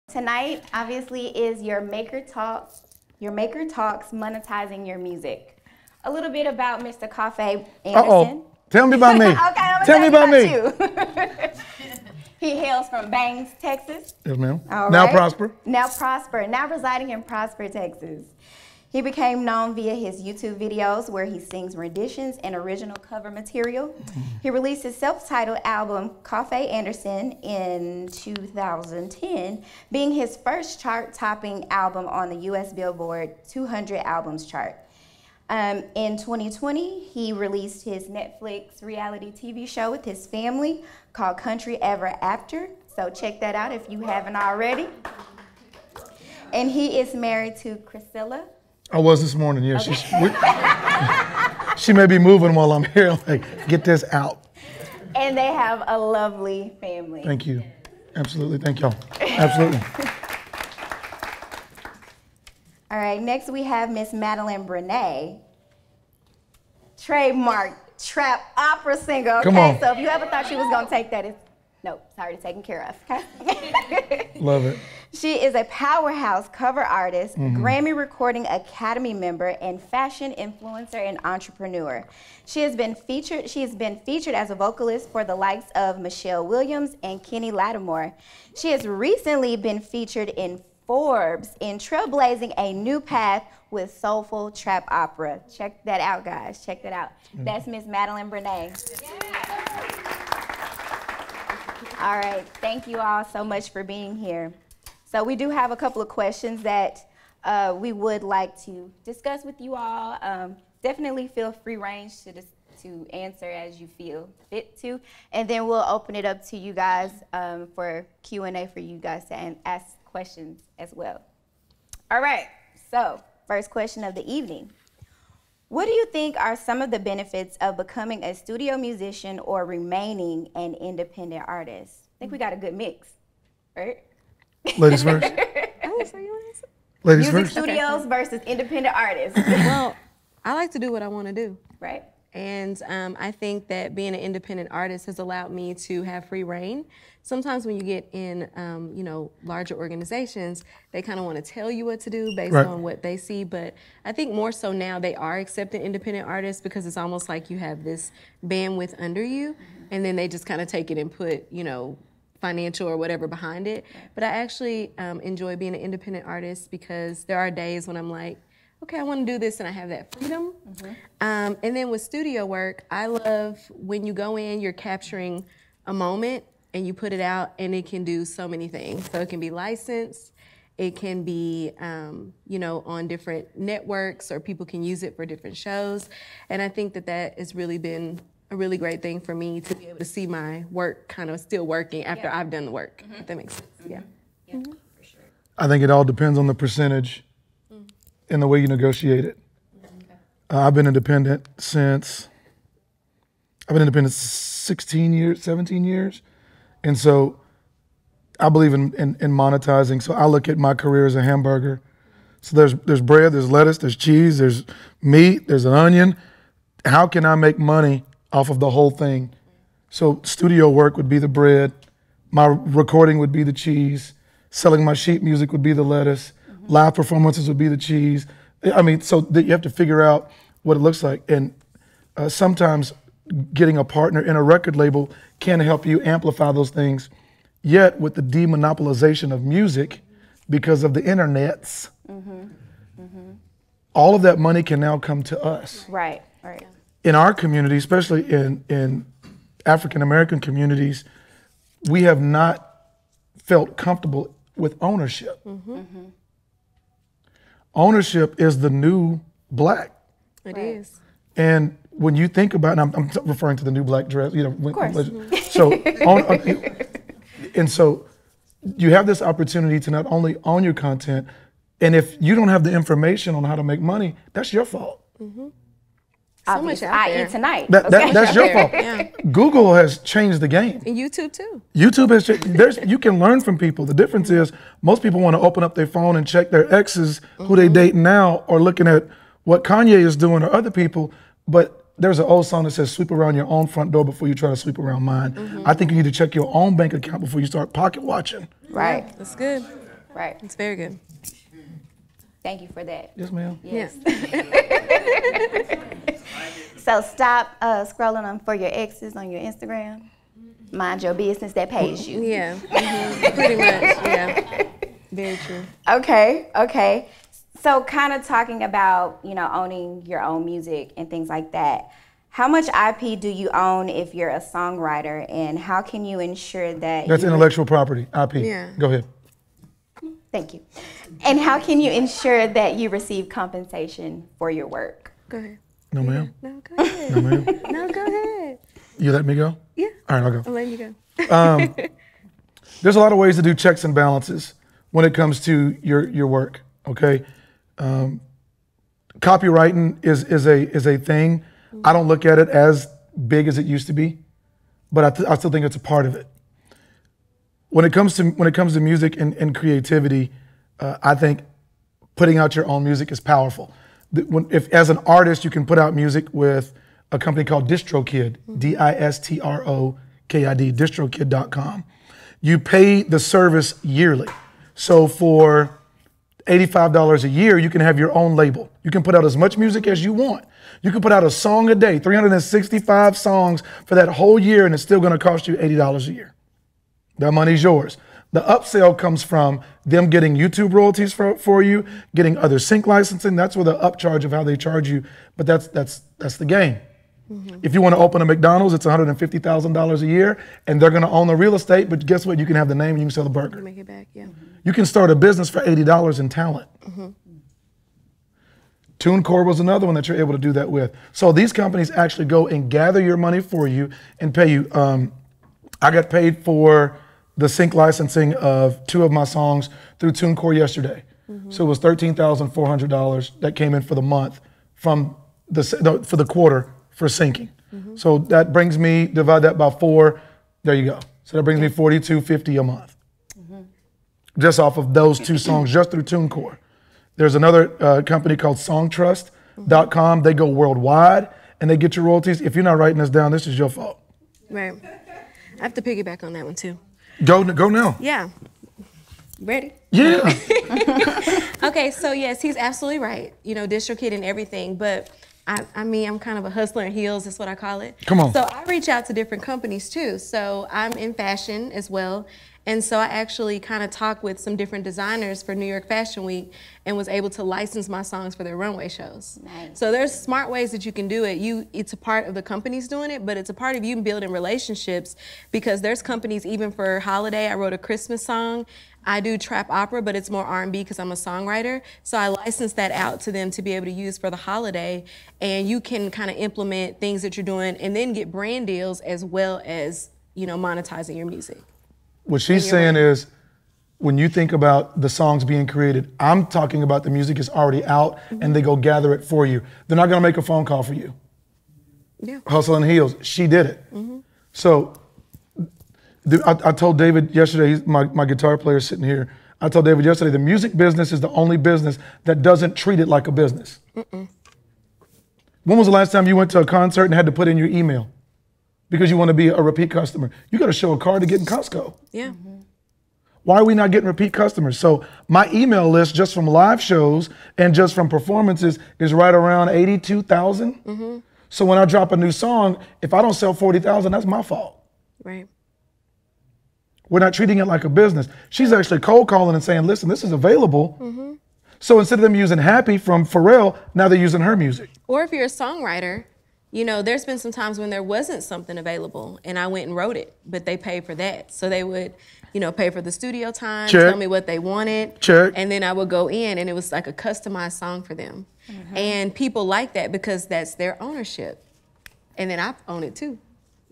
Tonight, obviously, is your Maker Talks monetizing your music. A little bit about Mr. Coffee Anderson. Tell me about me. Okay, I'm tell me about me. You. He hails from Bangs, Texas. Yes, ma'am. All now right. Prosper. Now residing in Prosper, Texas. He became known via his YouTube videos where he sings renditions and original cover material. He released his self-titled album, Coffee Anderson, in 2010, being his first chart-topping album on the U.S. Billboard 200 Albums chart. In 2020, he released his Netflix reality TV show with his family called Country Ever After. So check that out if you haven't already. And he is married to Priscilla. I was this morning, yeah. Okay. She may be moving while I'm here, like, get this out. And they have a lovely family. Thank you. Absolutely, thank y'all. Absolutely. All right, next we have Miss Madeline Brené, trademark trap opera singer. Okay, Come on. So if you ever thought she was gonna take that, it's already taken care of. Okay. Love it. She is a powerhouse cover artist, Grammy Recording Academy member, and fashion influencer and entrepreneur. She has been featured as a vocalist for the likes of Michelle Williams and Kenny Lattimore. She has recently been featured in Forbes in trailblazing a new path with soulful trap opera. Check that out, guys. Check that out. That's Miss Madeline Brené. All right, thank you all so much for being here. So we do have a couple of questions that we would like to discuss with you all. Definitely feel free range to answer as you feel fit to. And then we'll open it up to you guys for Q&A for you guys to ask questions as well. All right, so first question of the evening. What do you think are some of the benefits of becoming a studio musician or remaining an independent artist? I think we got a good mix, right? Ladies first. Ladies Music first. studios versus independent artists. Well, I like to do what I want to do. Right. And I think that being an independent artist has allowed me to have free reign. Sometimes when you get in, larger organizations, they kind of want to tell you what to do based on what they see. But I think more so now they are accepting independent artists because it's almost like you have this bandwidth under you, and then they just kind of take it and put, financial or whatever behind it. But I actually enjoy being an independent artist because there are days when I'm like, okay, I want to do this, and I have that freedom. And then with studio work, I love when you go in, you're capturing a moment, and you put it out, and it can do so many things. So it can be licensed, it can be, on different networks, or people can use it for different shows. And I think that has really been a really great thing for me to be able to see my work kind of still working after I've done the work, if that makes sense. Yeah, for sure. I think it all depends on the percentage and the way you negotiate it. I've been independent since, 16 years, 17 years. And so I believe in monetizing. So I look at my career as a hamburger. So there's bread, there's lettuce, there's cheese, there's meat, there's an onion. How can I make money off of the whole thing? So studio work would be the bread. My recording would be the cheese. Selling my sheet music would be the lettuce. Live performances would be the cheese. I mean, so that you have to figure out what it looks like. And sometimes getting a partner in a record label can help you amplify those things. Yet with the demonopolization of music, because of the internets, all of that money can now come to us. Right. In our community, especially in African-American communities, we have not felt comfortable with ownership. Ownership is the new black. it is. And when you think about, and I'm referring to the new black dress, Of course. So, and so you have this opportunity to not only own your content, and if you don't have the information on how to make money, that's your fault. So much out there. I.e. tonight. That's your fault. Yeah. Google has changed the game. And YouTube too. YouTube has changed. You can learn from people. The difference is most people want to open up their phone and check their exes, who they dating now, or looking at what Kanye is doing or other people. But there's an old song that says, sweep around your own front door before you try to sweep around mine. I think you need to check your own bank account before you start pocket watching. Right. That's good. Right. It's very good. Thank you for that. Yes, ma'am. Yes. So stop scrolling on for your exes on your Instagram. Mind your business that pays you. Yeah, pretty much, yeah. Very true. Okay. So kind of talking about, owning your own music and things like that. How much IP do you own if you're a songwriter, and how can you ensure that That's intellectual property, IP. Yeah. Go ahead. Thank you. And how can you ensure that you receive compensation for your work? Go ahead. No, ma'am. No, go ahead. No, ma'am. No, go ahead. You let me go? Yeah. All right, I'll I'm go. letting you go. There's a lot of ways to do checks and balances when it comes to your work, okay? Copywriting is a thing. I don't look at it as big as it used to be, but I still think it's a part of it. When it comes to music and creativity, I think putting out your own music is powerful. If as an artist you can put out music with a company called DistroKid, DISTROKID, distrokid.com. You pay the service yearly. So for $85 a year, you can have your own label. You can put out as much music as you want. You can put out a song a day, 365 songs for that whole year, and it's still going to cost you $80 a year. That money's yours. The upsell comes from them getting YouTube royalties for you, getting other sync licensing. That's where the upcharge of how they charge you. But that's the game. Mm-hmm. If you want to open a McDonald's, it's $150,000 a year, and they're going to own the real estate. But guess what? You can have the name and you can sell the burger. You make it back, yeah. You can start a business for $80 in talent. Mm-hmm. TuneCore was another one that you're able to do that with. So these companies actually go and gather your money for you and pay you. I got paid for the sync licensing of 2 of my songs through TuneCore yesterday. Mm-hmm. So it was $13,400 that came in for the month for the quarter for syncing. Mm-hmm. So that brings me, divide that by 4, there you go. So that brings me $42.50 a month. Mm-hmm. Just off of those 2 songs, just through TuneCore. There's another company called songtrust.com. They go worldwide and they get your royalties. If you're not writing this down, this is your fault. Right. I have to piggyback on that one too. Go now. Yeah. Ready? Yeah. Okay, so yes, he's absolutely right. DistroKid and everything, but I mean, I'm kind of a hustler in heels, that's what I call it. Come on. So I reach out to different companies too. So I'm in fashion as well. And so I actually kind of talked with some different designers for New York Fashion Week and was able to license my songs for their runway shows. Nice. So there's smart ways that you can do it. It's a part of the companies doing it, but it's a part of you building relationships, because there's companies, even for holiday, I wrote a Christmas song. I do trap opera, but it's more R&B because I'm a songwriter. So I license that out to them to be able to use for the holiday. And you can kind of implement things that you're doing and then get brand deals as well as, monetizing your music. What she's saying is, when you think about the songs being created, I'm talking about the music is already out, mm-hmm. and they go gather it for you. They're not going to make a phone call for you. Yeah. Hustle and Heels, she did it. Mm-hmm. So I told David yesterday, my guitar player sitting here, I told David yesterday, the music business is the only business that doesn't treat it like a business. Mm-mm. When was the last time you went to a concert and had to put in your email because you want to be a repeat customer? You got to show a card to get in Costco. Yeah. Mm-hmm. Why are we not getting repeat customers? So my email list just from live shows and just from performances is right around 82,000. Mm-hmm. So when I drop a new song, if I don't sell 40,000, that's my fault. Right. We're not treating it like a business. She's actually cold calling and saying, listen, this is available. Mm-hmm. So instead of them using Happy from Pharrell, now they're using her music. Or if you're a songwriter, there's been some times when there wasn't something available and I went and wrote it, but they paid for that. So they would, pay for the studio time, Check. tell me what they wanted. Check. And then I would go in and it was like a customized song for them. Mm-hmm. And people like that because that's their ownership. And then I own it too.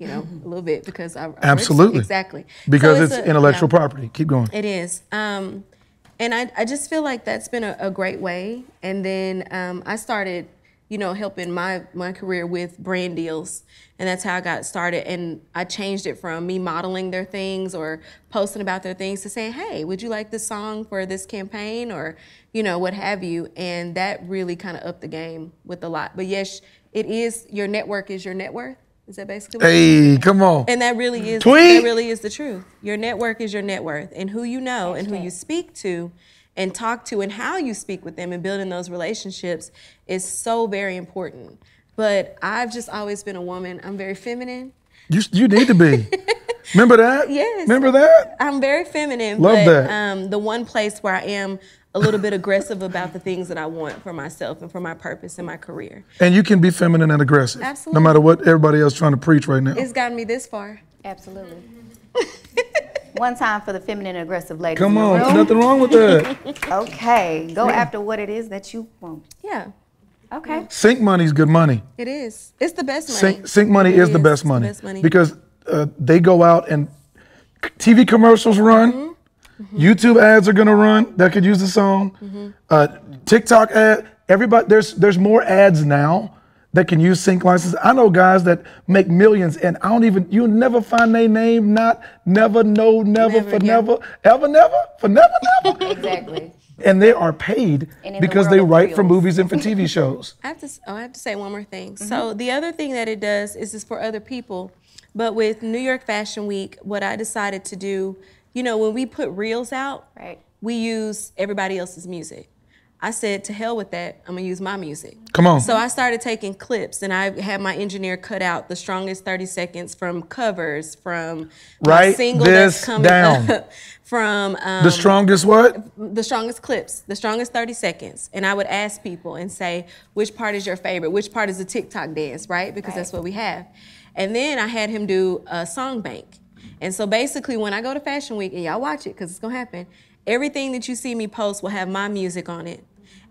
A little bit because I absolutely. Exactly. Because it's intellectual property. Keep going. It is. And I just feel like that's been a great way. And then I started, helping my career with brand deals. And that's how I got started. And I changed it from me modeling their things or posting about their things to saying, hey, would you like this song for this campaign or, what have you? And that really kind of upped the game with a lot. But yes, it is, your network is your net worth. Is that basically what Hey, come on. And that really is the truth. Your network is your net worth, and who you know and who you speak to and talk to and how you speak with them and building those relationships is so very important. But I've just always been a woman. I'm very feminine. You need to be. Remember that? Yes. Remember that? I'm very feminine. Love that. The one place where I am a little bit aggressive about the things that I want for myself and for my purpose and my career. And you can be feminine and aggressive. Absolutely. No matter what everybody else trying to preach right now. It's gotten me this far. Absolutely. One time for the feminine and aggressive ladies. Come on, nothing wrong with that. Okay, go after what it is that you want. Yeah. Okay. Sync money's good money. It is. It's the best money. Sync money is the best money. It's the best money. Because they go out and TV commercials run, YouTube ads are gonna run that could use the song, TikTok ad. Everybody, there's more ads now that can use sync licenses. I know guys that make millions, and you'll never find their name, never, for never. Exactly. And they are paid because they write for movies and for TV shows. I have to say one more thing. So the other thing that it does is for other people. But with New York Fashion Week, what I decided to do, when we put reels out, we use everybody else's music. I said, to hell with that, I'm gonna use my music. Come on. So I started taking clips, and I had my engineer cut out the strongest 30 seconds from covers, from my single that's coming up, from the strongest what? The strongest clips, the strongest 30 seconds. And I would ask people and say, which part is your favorite? Which part is the TikTok dance, right? Because that's what we have. And then I had him do a song bank. And so basically when I go to Fashion Week, and y'all watch it because it's gonna happen, everything that you see me post will have my music on it.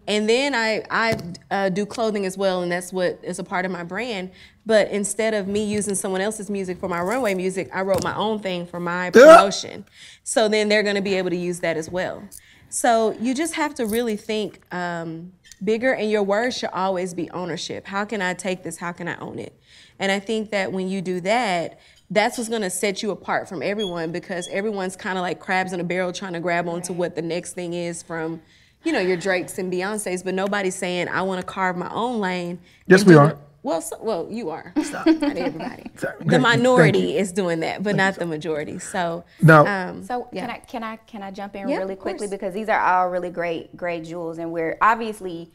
And then I do clothing as well, and that's what is a part of my brand. But instead of me using someone else's music for my runway music, I wrote my own thing for my promotion. So then they're gonna be able to use that as well. So you just have to really think bigger, and your words should always be ownership. How can I take this? How can I own it? And I think that when you do that, that's what's gonna set you apart from everyone, because everyone's kind of like crabs in a barrel trying to grab onto what the next thing is from, your Drakes and Beyoncés, but nobody's saying, I want to carve my own lane. Yes, we are. Well, you are. Stop. Not everybody. The minority is doing that, but not the majority. So now, can I jump in really quickly, because these are all really great jewels, and we're obviously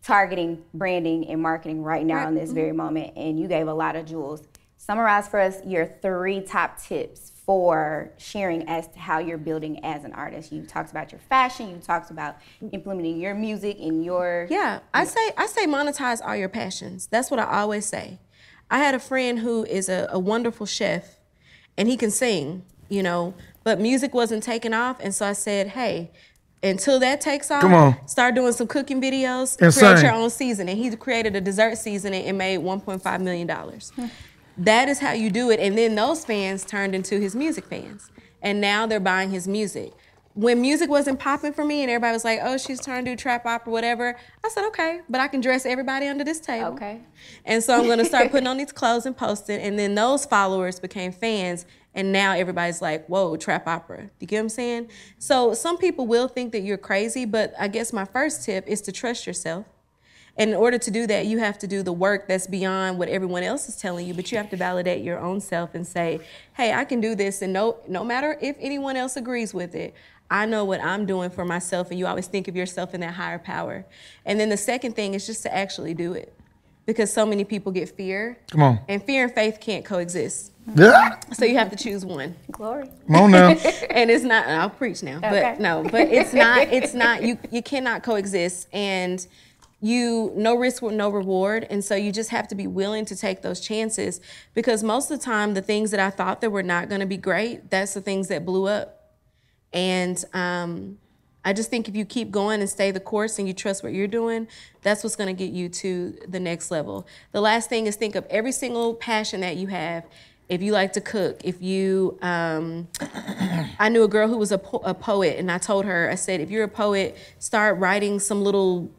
targeting branding and marketing right now in this very moment, and you gave a lot of jewels. Summarize for us your 3 top tips for sharing as to how you're building as an artist. You talked about your fashion, you talked about implementing your music in your... Yeah, I say monetize all your passions. That's what I always say. I had a friend who is a wonderful chef, and he can sing, but music wasn't taking off, and so I said, hey, until that takes off, start doing some cooking videos, create your own seasoning. He created a dessert seasoning and made $1.5 million. That is how you do it. And then those fans turned into his music fans. And now they're buying his music. When music wasn't popping for me and everybody was like, oh, she's trying to do trap opera, whatever, I said, okay, but I can dress everybody under this table. Okay. And so I'm gonna start putting on these clothes and posting, and then those followers became fans, and now everybody's like, whoa, trap opera. You get what I'm saying? So some people will think that you're crazy, but I guess my first tip is to trust yourself. And in order to do that, you have to do the work that's beyond what everyone else is telling you, but you have to validate your own self and say, hey, I can do this, and no matter if anyone else agrees with it, I know what I'm doing for myself, and you always think of yourself in that higher power. And then the second thing is just to actually do it, because so many people get fear. Come on. And fear and faith can't coexist. Yeah. So you have to choose one. Glory. Come on now. And it's not, I'll preach now, Okay. but it's not, you cannot coexist, and no risk with no reward. And so you just have to be willing to take those chances, because most of the time, the things that I thought that were not gonna be great, that's the things that blew up. And I just think if you keep going and stay the course and you trust what you're doing, that's what's gonna get you to the next level. The last thing is think of every single passion that you have. If you like to cook, if you, I knew a girl who was a poet, and I told her, I said, if you're a poet, start writing some little,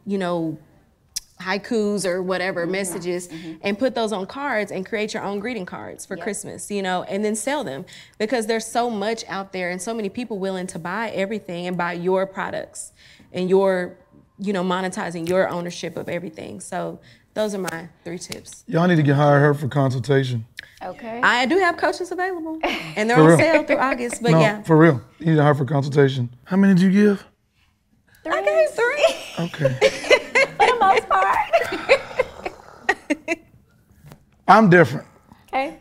haikus or whatever messages, and put those on cards and create your own greeting cards for Christmas, and then sell them, because there's so much out there and so many people willing to buy everything and buy your products, and your, monetizing your ownership of everything. So those are my 3 tips. Y'all need to hire her for consultation. Okay. I do have coaches available, and they're For on real? sale through August. But No, yeah, for real. You need to hire for consultation. How many did you give? 3. I gave 3. Okay. For the most part. I'm different. Okay.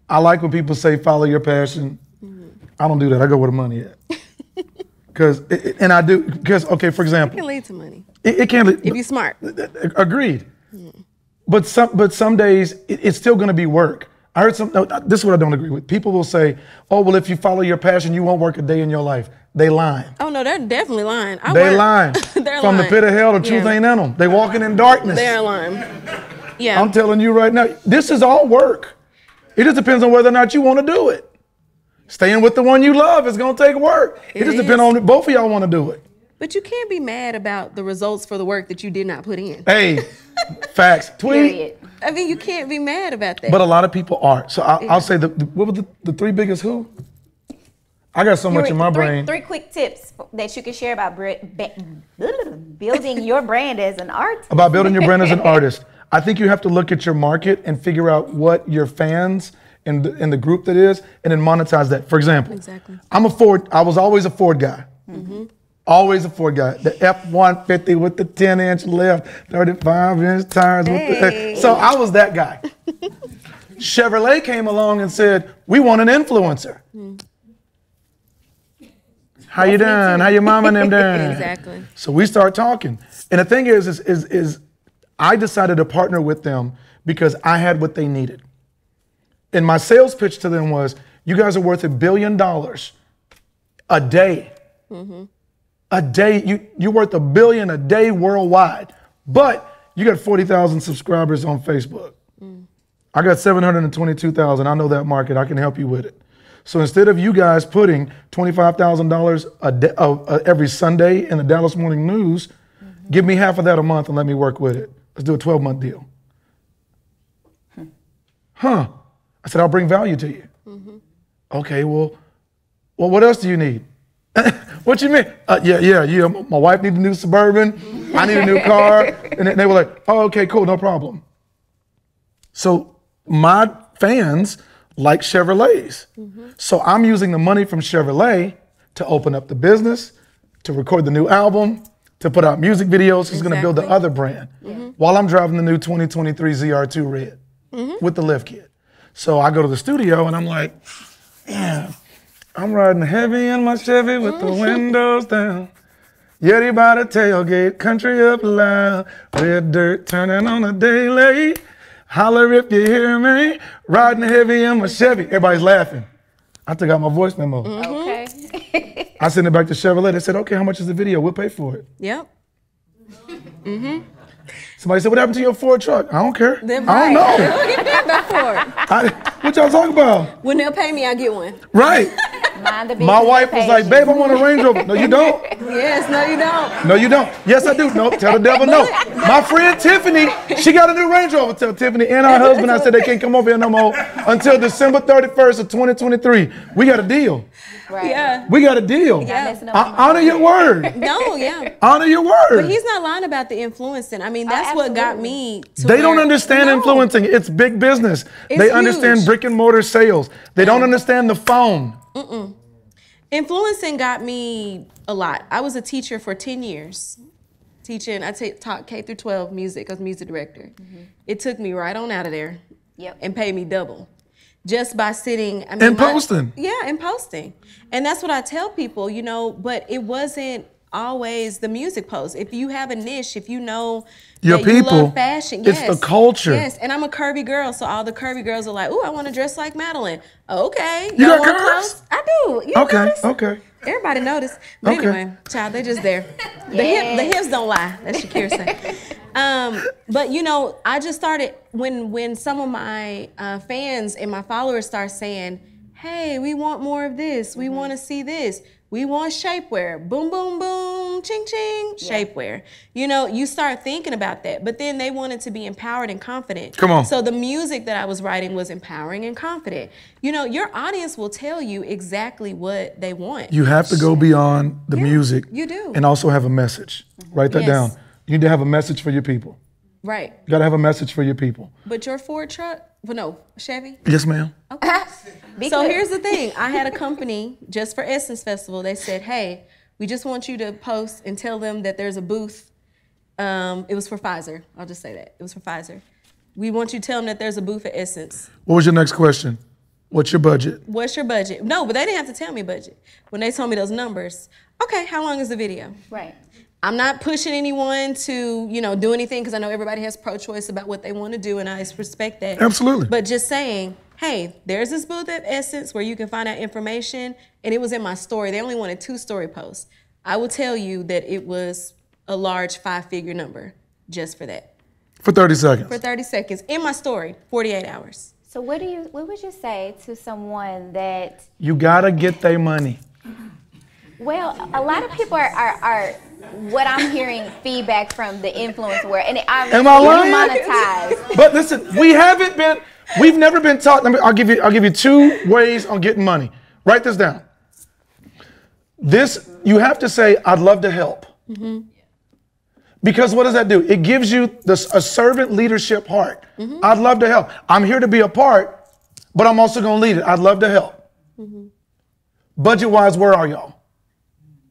I like when people say follow your passion. I don't do that. I go where the money at. And I do, because, okay, for It example. can lead to money It can lead. if you're smart. Agreed. But some days it's still going to be work. I heard this is what I don't agree with. People will say, oh, well, if you follow your passion, you won't work a day in your life. They lying. Oh no, they're definitely lying. They lying. They're From lying. the pit of hell, the truth ain't in them. They walking in darkness. They're lying. Yeah. I'm telling you right now, this is all work. It just depends on whether or not you want to do it. Staying with the one you love is going to take work. It just depends on if both of y'all want to do it. But you can't be mad about the results for the work that you did not put in. Hey, facts. Tweet. Period. I mean, you can't be mad about that. But a lot of people are. So I'll say, what were the 3 biggest who? I got so much in my brain. 3 quick tips that you can share about building your brand as an artist. About building your brand as an artist. I think you have to look at your market and figure out what your fans in the group that is, and then monetize that. For example, Exactly. I was always a Ford guy. Always a Ford guy. The F-150 with the 10-inch lift, 35-inch tires. So I was that guy. Chevrolet came along and said, we want an influencer. How you doing? How your mama and them doing? Exactly. So we start talking. And the thing is I decided to partner with them because I had what they needed. And my sales pitch to them was, you guys are worth $1 billion a day. A day, you're worth $1 billion a day worldwide, but you got 40,000 subscribers on Facebook. I got 722,000. I know that market. I can help you with it. So instead of you guys putting $25,000 a day, every Sunday in the Dallas Morning News, give me half of that a month and let me work with it. Let's do a 12-month deal. Huh? I said, I'll bring value to you. Okay, well, what else do you need? What you mean? Yeah. My wife needs a new Suburban. I need a new car. And they were like, oh, okay, cool, no problem. So my fans like Chevrolets. So I'm using the money from Chevrolet to open up the business, to record the new album, to put out music videos. He's going to build the other brand while I'm driving the new 2023 ZR2 Red with the lift kit. So I go to the studio and I'm like, yeah, I'm riding heavy in my Chevy with the windows down. Yeti by the tailgate, country up loud. Red dirt turning on a day late. Holler if you hear me. Riding heavy in my Chevy. Everybody's laughing. I took out my voice memo. Okay. I sent it back to Chevrolet. They said, okay, how much is the video? We'll pay for it. Yep. Somebody said, what happened to your Ford truck? I don't care. Then I don't know. They'll get paid back for it. What y'all talking about? When they'll pay me, I get one. Right. Mind the business. My wife was like, babe, I want a Range Rover. No, you don't. Yes, no, you don't. No, you don't. Yes, I do. No, tell the devil no. My friend Tiffany, she got a new Range Rover. Tell Tiffany and her husband, I said they can't come over here no more until December 31st of 2023. We got a deal. Right. Yeah. We got a deal. Yeah. Honor your word. No, yeah. Honor your word. But he's not lying about the influencing. I mean, that's what got me to They don't where- understand No. influencing. It's big business. It's They understand huge. brick and mortar sales. They don't understand the phone. Influencing got me a lot. I was a teacher for 10 years. Teaching, taught K through 12 music. I was a music director. It took me right on out of there and paid me double. Just by sitting, I mean, And posting. Yeah, and posting. And that's what I tell people, you know, but it wasn't always the music post. If you have a niche, if you know Your that you people, love fashion, it's the culture. Yes, and I'm a curvy girl, so all the curvy girls are like, "Ooh, I want to dress like Madeline." Okay, You got want curves? clothes? I do. You Okay, notice? okay. Everybody noticed. But Okay. anyway, child, they're just there. The hips don't lie. That's Shakira say. But you know, I just started when some of my fans and my followers start saying, "Hey, we want more of this. We want to see this. We want shapewear. Boom, boom, boom, ching, ching, shapewear." You know, you start thinking about that. But then they wanted to be empowered and confident. Come on. So the music that I was writing was empowering and confident. You know, your audience will tell you exactly what they want. You have to go beyond the music. you do. And also have a message. Write that Yes. down. You need to have a message for your people. Right. You got to have a message for your people. But your Ford truck, well, no, Chevy? Yes, ma'am. Okay. So here's the thing. I had a company just for Essence Festival. They said, hey, we just want you to post and tell them that there's a booth. It was for Pfizer. I'll just say that. It was for Pfizer. We want you to tell them that there's a booth at Essence. What was your next question? What's your budget? What's your budget? No, but they didn't have to tell me budget. When they told me those numbers, okay, how long is the video? Right. I'm not pushing anyone to, do anything because I know everybody has pro-choice about what they want to do, and I respect that. Absolutely. But just saying, hey, there's this booth at Essence where you can find out information, and it was in my story. They only wanted 2 story posts. I will tell you that it was a large 5-figure number just for that. For 30 seconds. For 30 seconds in my story, 48 hours. So what would you say to someone that? You gotta get their money. Well, a lot of people are what I'm hearing feedback from the influencer world, and Am I lying? Monetize. But listen, we've never been taught. I'll give you 2 ways on getting money. Write this down. You have to say, I'd love to help. Mm-hmm. Because what does that do? It gives you a servant leadership heart. Mm-hmm. I'd love to help. I'm here to be a part, but I'm also going to lead it. I'd love to help. Mm-hmm. Budget-wise, where are y'all?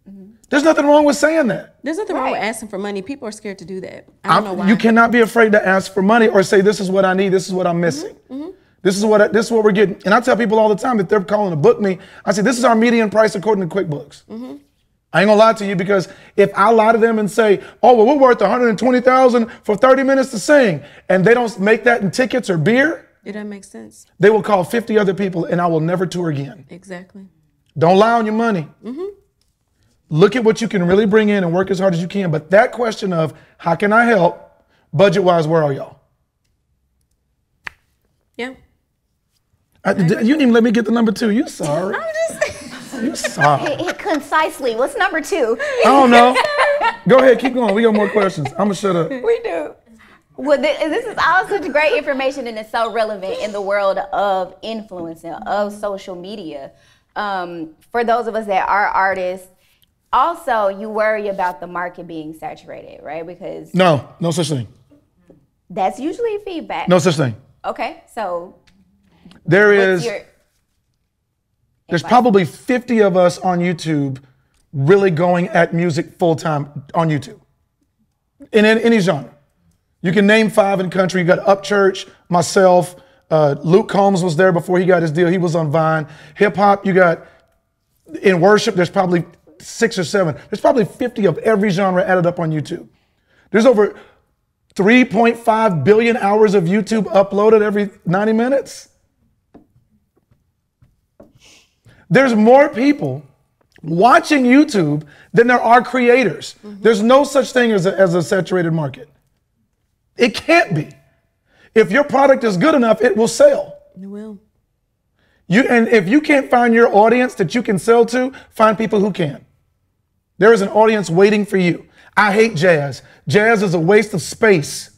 Mm-hmm. There's nothing wrong with saying that. There's nothing wrong with asking for money. People are scared to do that. I don't know why. You cannot be afraid to ask for money or say, this is what I need, this is what I'm missing. Mm-hmm. Mm-hmm. This is what we're getting. And I tell people all the time, if they're calling to book me, I say, this is our median price according to QuickBooks. Mm-hmm. I ain't gonna lie to you, because if I lie to them and say, oh, well, we're worth $120,000 for 30 minutes to sing, and they don't make that in tickets or beer, it doesn't make sense. They will call 50 other people and I will never tour again. Exactly. Don't lie on your money. Mm-hmm. Look at what you can really bring in and work as hard as you can. But that question of how can I help, budget-wise, where are y'all? Yeah. You didn't even let me get the number 2. You sorry. I'm just You sorry. Concisely, what's number 2? I don't know. Go ahead, keep going. We got more questions. I'm gonna shut up. We do. Well, this is all such great information, and it's so relevant in the world of influencing, of social media. For those of us that are artists, also you worry about the market being saturated, right? Because no such thing. That's usually feedback. No such thing. Okay, so there's probably 50 of us on YouTube really going at music full time on YouTube. In any genre. You can name 5 in country. You got Upchurch, myself, Luke Combs was there before he got his deal. He was on Vine. Hip hop, you got in worship, there's probably 6 or 7. There's probably 50 of every genre added up on YouTube. There's over 3.5 billion hours of YouTube uploaded every 90 minutes. There's more people watching YouTube than there are creators. Mm-hmm. There's no such thing as a saturated market. It can't be. If your product is good enough, it will sell. It will. And if you can't find your audience that you can sell to, find people who can. There is an audience waiting for you. I hate jazz. Jazz is a waste of space.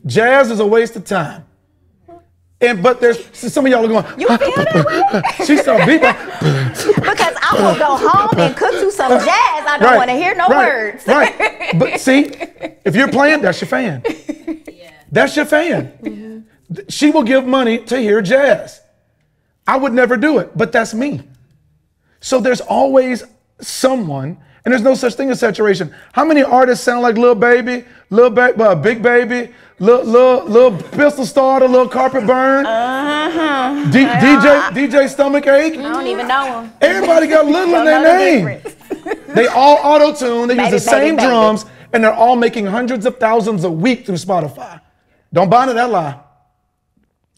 Jazz is a waste of time. But there's some of y'all are going, you feel that way? She's so beat. Because I will go home and cook you some jazz. I don't want to hear no words. Right. But see, if you're playing, that's your fan. Yeah. That's your fan. Mm-hmm. She will give money to hear jazz. I would never do it, but that's me. So there's always someone, and there's no such thing as saturation. How many artists sound like Lil Baby, Big Baby, Lil Pistol Starter, Lil Carpet Burn, DJ Stomach Ache? I don't even know them. Everybody got Little in their name. They all auto-tune, they use the same drums, and they're all making hundreds of thousands a week through Spotify. Don't buy into that lie.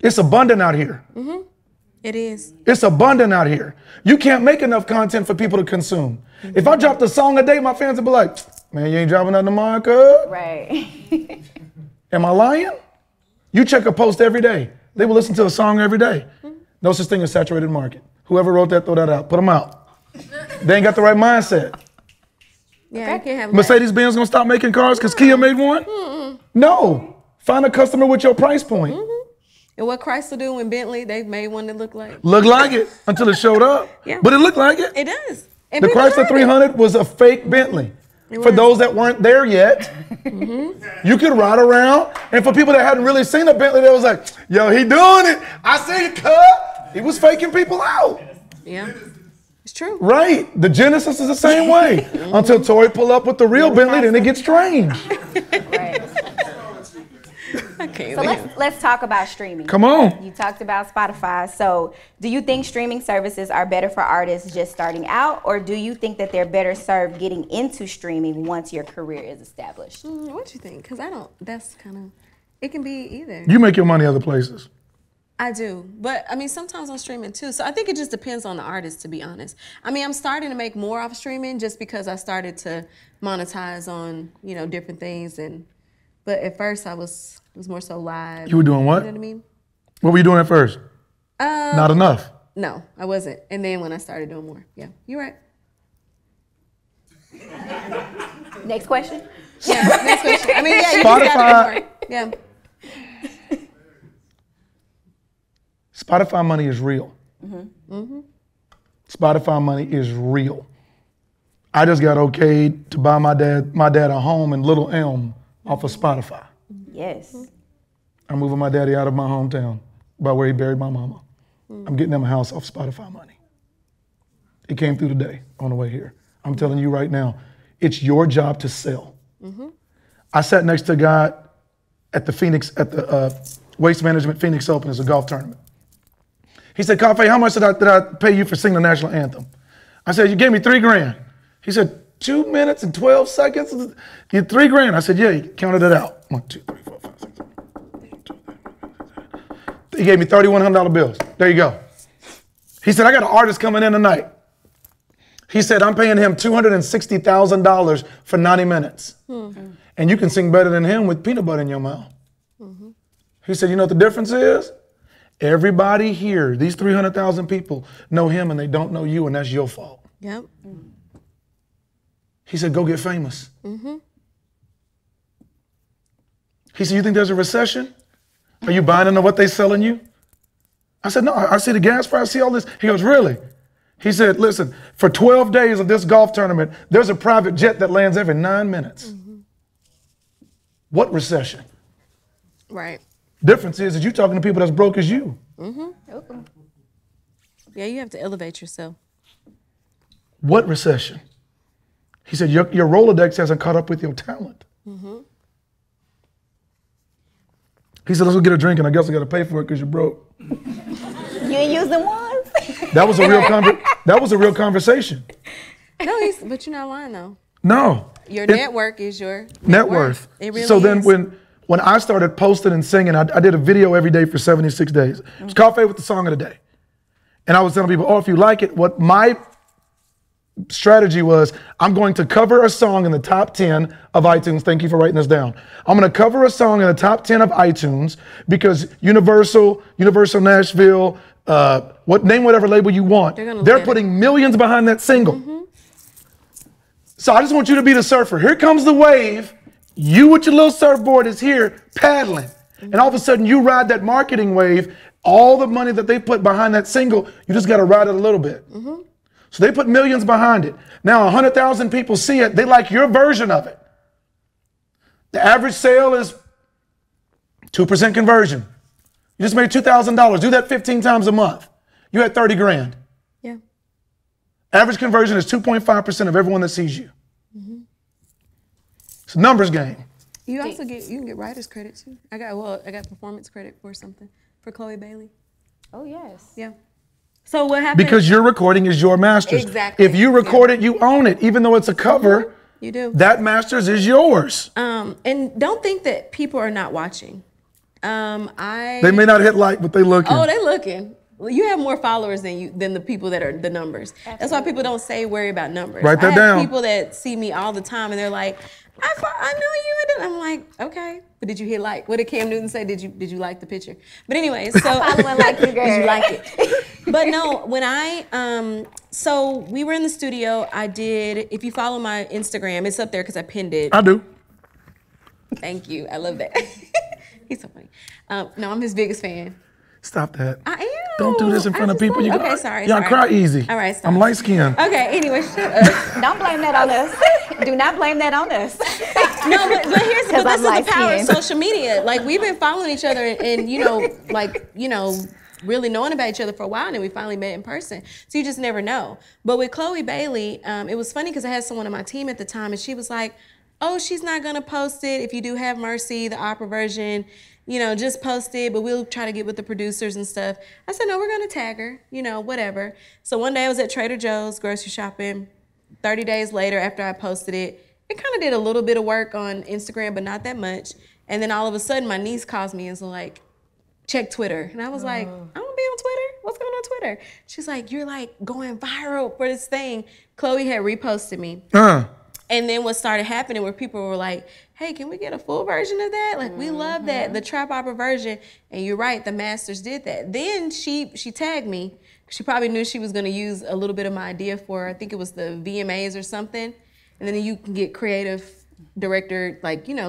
It's abundant out here. Mm-hmm. It is. It's abundant out here. You can't make enough content for people to consume. Mm-hmm. If I dropped a song a day, my fans would be like, man, you ain't dropping nothing tomorrow, cuz? Right. Am I lying? You check a post every day. They will listen to a song every day. Mm-hmm. No such thing as saturated market. Whoever wrote that, throw that out. Put them out. They ain't got the right mindset. Yeah, you can't have Mercedes-Benz gonna stop making cars because Kia made one? Mm-mm. No. Find a customer with your price point. Mm-hmm. And what Chrysler do when Bentley, they made one that looked like? Looked like it until it showed up. Yeah. But it looked like it. It does. And the Chrysler 300 was a fake Bentley. for those that weren't there yet. You could ride around, and for people that hadn't really seen a Bentley, they was like, yo, he doing it. I see you, cut. He was faking people out. Yeah, it's true. Right. The Genesis is the same way. Until Tori pull up with the real Bentley, then it gets strange. Right. Okay. So let's talk about streaming. Come on. You talked about Spotify. So do you think streaming services are better for artists just starting out, or do you think that they're better served getting into streaming once your career is established? What do you think? Because that's kind of, it can be either. You make your money other places. I do, but I mean, sometimes on streaming too. So I think it just depends on the artist, to be honest. I mean, I'm starting to make more off streaming just because I started to monetize on, different things. But at first it was more so live. You were doing what? You know what I mean? What were you doing at first? Not enough. No, I wasn't. And then when I started doing more, yeah, you're right. Next question. Yeah, next question. I mean, yeah, you Spotify. just gotta do more. Yeah. Spotify money is real. Spotify money is real. I just got okayed to buy my dad a home in Little Elm off of Spotify. Yes. I'm moving my daddy out of my hometown by where he buried my mama. I'm getting him a house off Spotify money. It came through today on the way here. I'm telling you right now, it's your job to sell. I sat next to a guy at the Waste Management Phoenix Open. It's a golf tournament. He said, Cafe, how much did I pay you for singing the national anthem? I said, you gave me $3,000. He said, 2 minutes and 12 seconds? You $3,000. I said, yeah, he counted it out. 1, 2, 3, 4, 5, 6, 7, 8, 9, 10. He gave me $3,100 bills. There you go. He said, I got an artist coming in tonight. He said, I'm paying him $260,000 for 90 minutes. And you can sing better than him with peanut butter in your mouth. He said, you know what the difference is? Everybody here, these 300,000 people, know him and they don't know you, and that's your fault. Yep. He said, go get famous. He said, you think there's a recession? Are you buying into what they're selling you? I said, no, I see the gas price, I see all this. He goes, really? He said, listen, for 12 days of this golf tournament, there's a private jet that lands every 9 minutes. What recession? Right. Difference is that you're talking to people that's broke as you. Yeah, you have to elevate yourself. What recession? He said, your Rolodex hasn't caught up with your talent. He said, let's go get a drink, and I guess I got to pay for it because you're broke. You ain't use them ones? That was a real conversation. No, but you're not lying though. No. Your network is your net worth. It really so is. then when I started posting and singing, I did a video every day for 76 days. It was Cafe with the song of the day. And I was telling people, if you like it, what my strategy was, I'm going to cover a song in the top 10 of iTunes. Thank you for writing this down. I'm going to cover a song in the top 10 of iTunes because Universal Nashville, name whatever label you want, they're putting millions behind that single. So I just want you to be the surfer. Here comes the wave. You with your little surfboard is here paddling. And all of a sudden you ride that marketing wave. All the money that they put behind that single, you just got to ride it a little bit. So they put millions behind it. Now 100,000 people see it. They like your version of it. The average sale is 2% conversion. You just made $2,000. Do that 15 times a month. You had 30 grand. Yeah. Average conversion is 2.5% of everyone that sees you. It's a numbers game. You also you can get writer's credit too. I got performance credit for something for Chloe Bailey. Oh yes. Yeah. So what happened? Because your recording is your master's. Exactly. If you record it, you own it. Even though it's a cover, you do. That master's is yours. And don't think that people are not watching. They may not hit like, but they looking. Oh, they looking. Well, you have more followers than the people that are the numbers. Absolutely. That's why people don't worry about numbers. Write that down. People that see me all the time and they're like, I know you. And I'm like, okay, but did you hit like? What did Cam Newton say? Did you like the picture? But anyways, so I like you, girl. Did you like it? But no, when so we were in the studio. I did. If you follow my Instagram, it's up there because I pinned it. I do. Thank you. I love that. He's so funny. No, I'm his biggest fan. Stop that. I am. Don't do this in front of people. Okay, sorry. Y'all cry easy. All right, stop. I'm light skinned. Okay, anyway, shut up. Don't blame that on us. Do not blame that on us. No, but this is the power of light-skinned. social media. Like, we've been following each other and really knowing about each other for a while, and then we finally met in person. So you just never know. But with Chloe Bailey, it was funny because I had someone on my team at the time, and she was like, oh, she's not gonna post it. If you do have Mercy, the opera version, just post it, but we'll try to get with the producers and stuff. I said, no, we're gonna tag her, whatever. So one day I was at Trader Joe's grocery shopping. 30 days later, after I posted it, it kind of did a little bit of work on Instagram, but not that much. And then all of a sudden, my niece calls me and was like, check Twitter. And I was like, I don't be on Twitter. What's going on Twitter? She's like, you're like going viral for this thing. Chloe had reposted me. And then what started happening where people were like, hey, can we get a full version of that? Like, we love that, the trap opera version. And you're right, the Masters did that. Then she tagged me. She probably knew she was gonna use a little bit of my idea for, I think it was the VMAs or something. And then you can get creative director,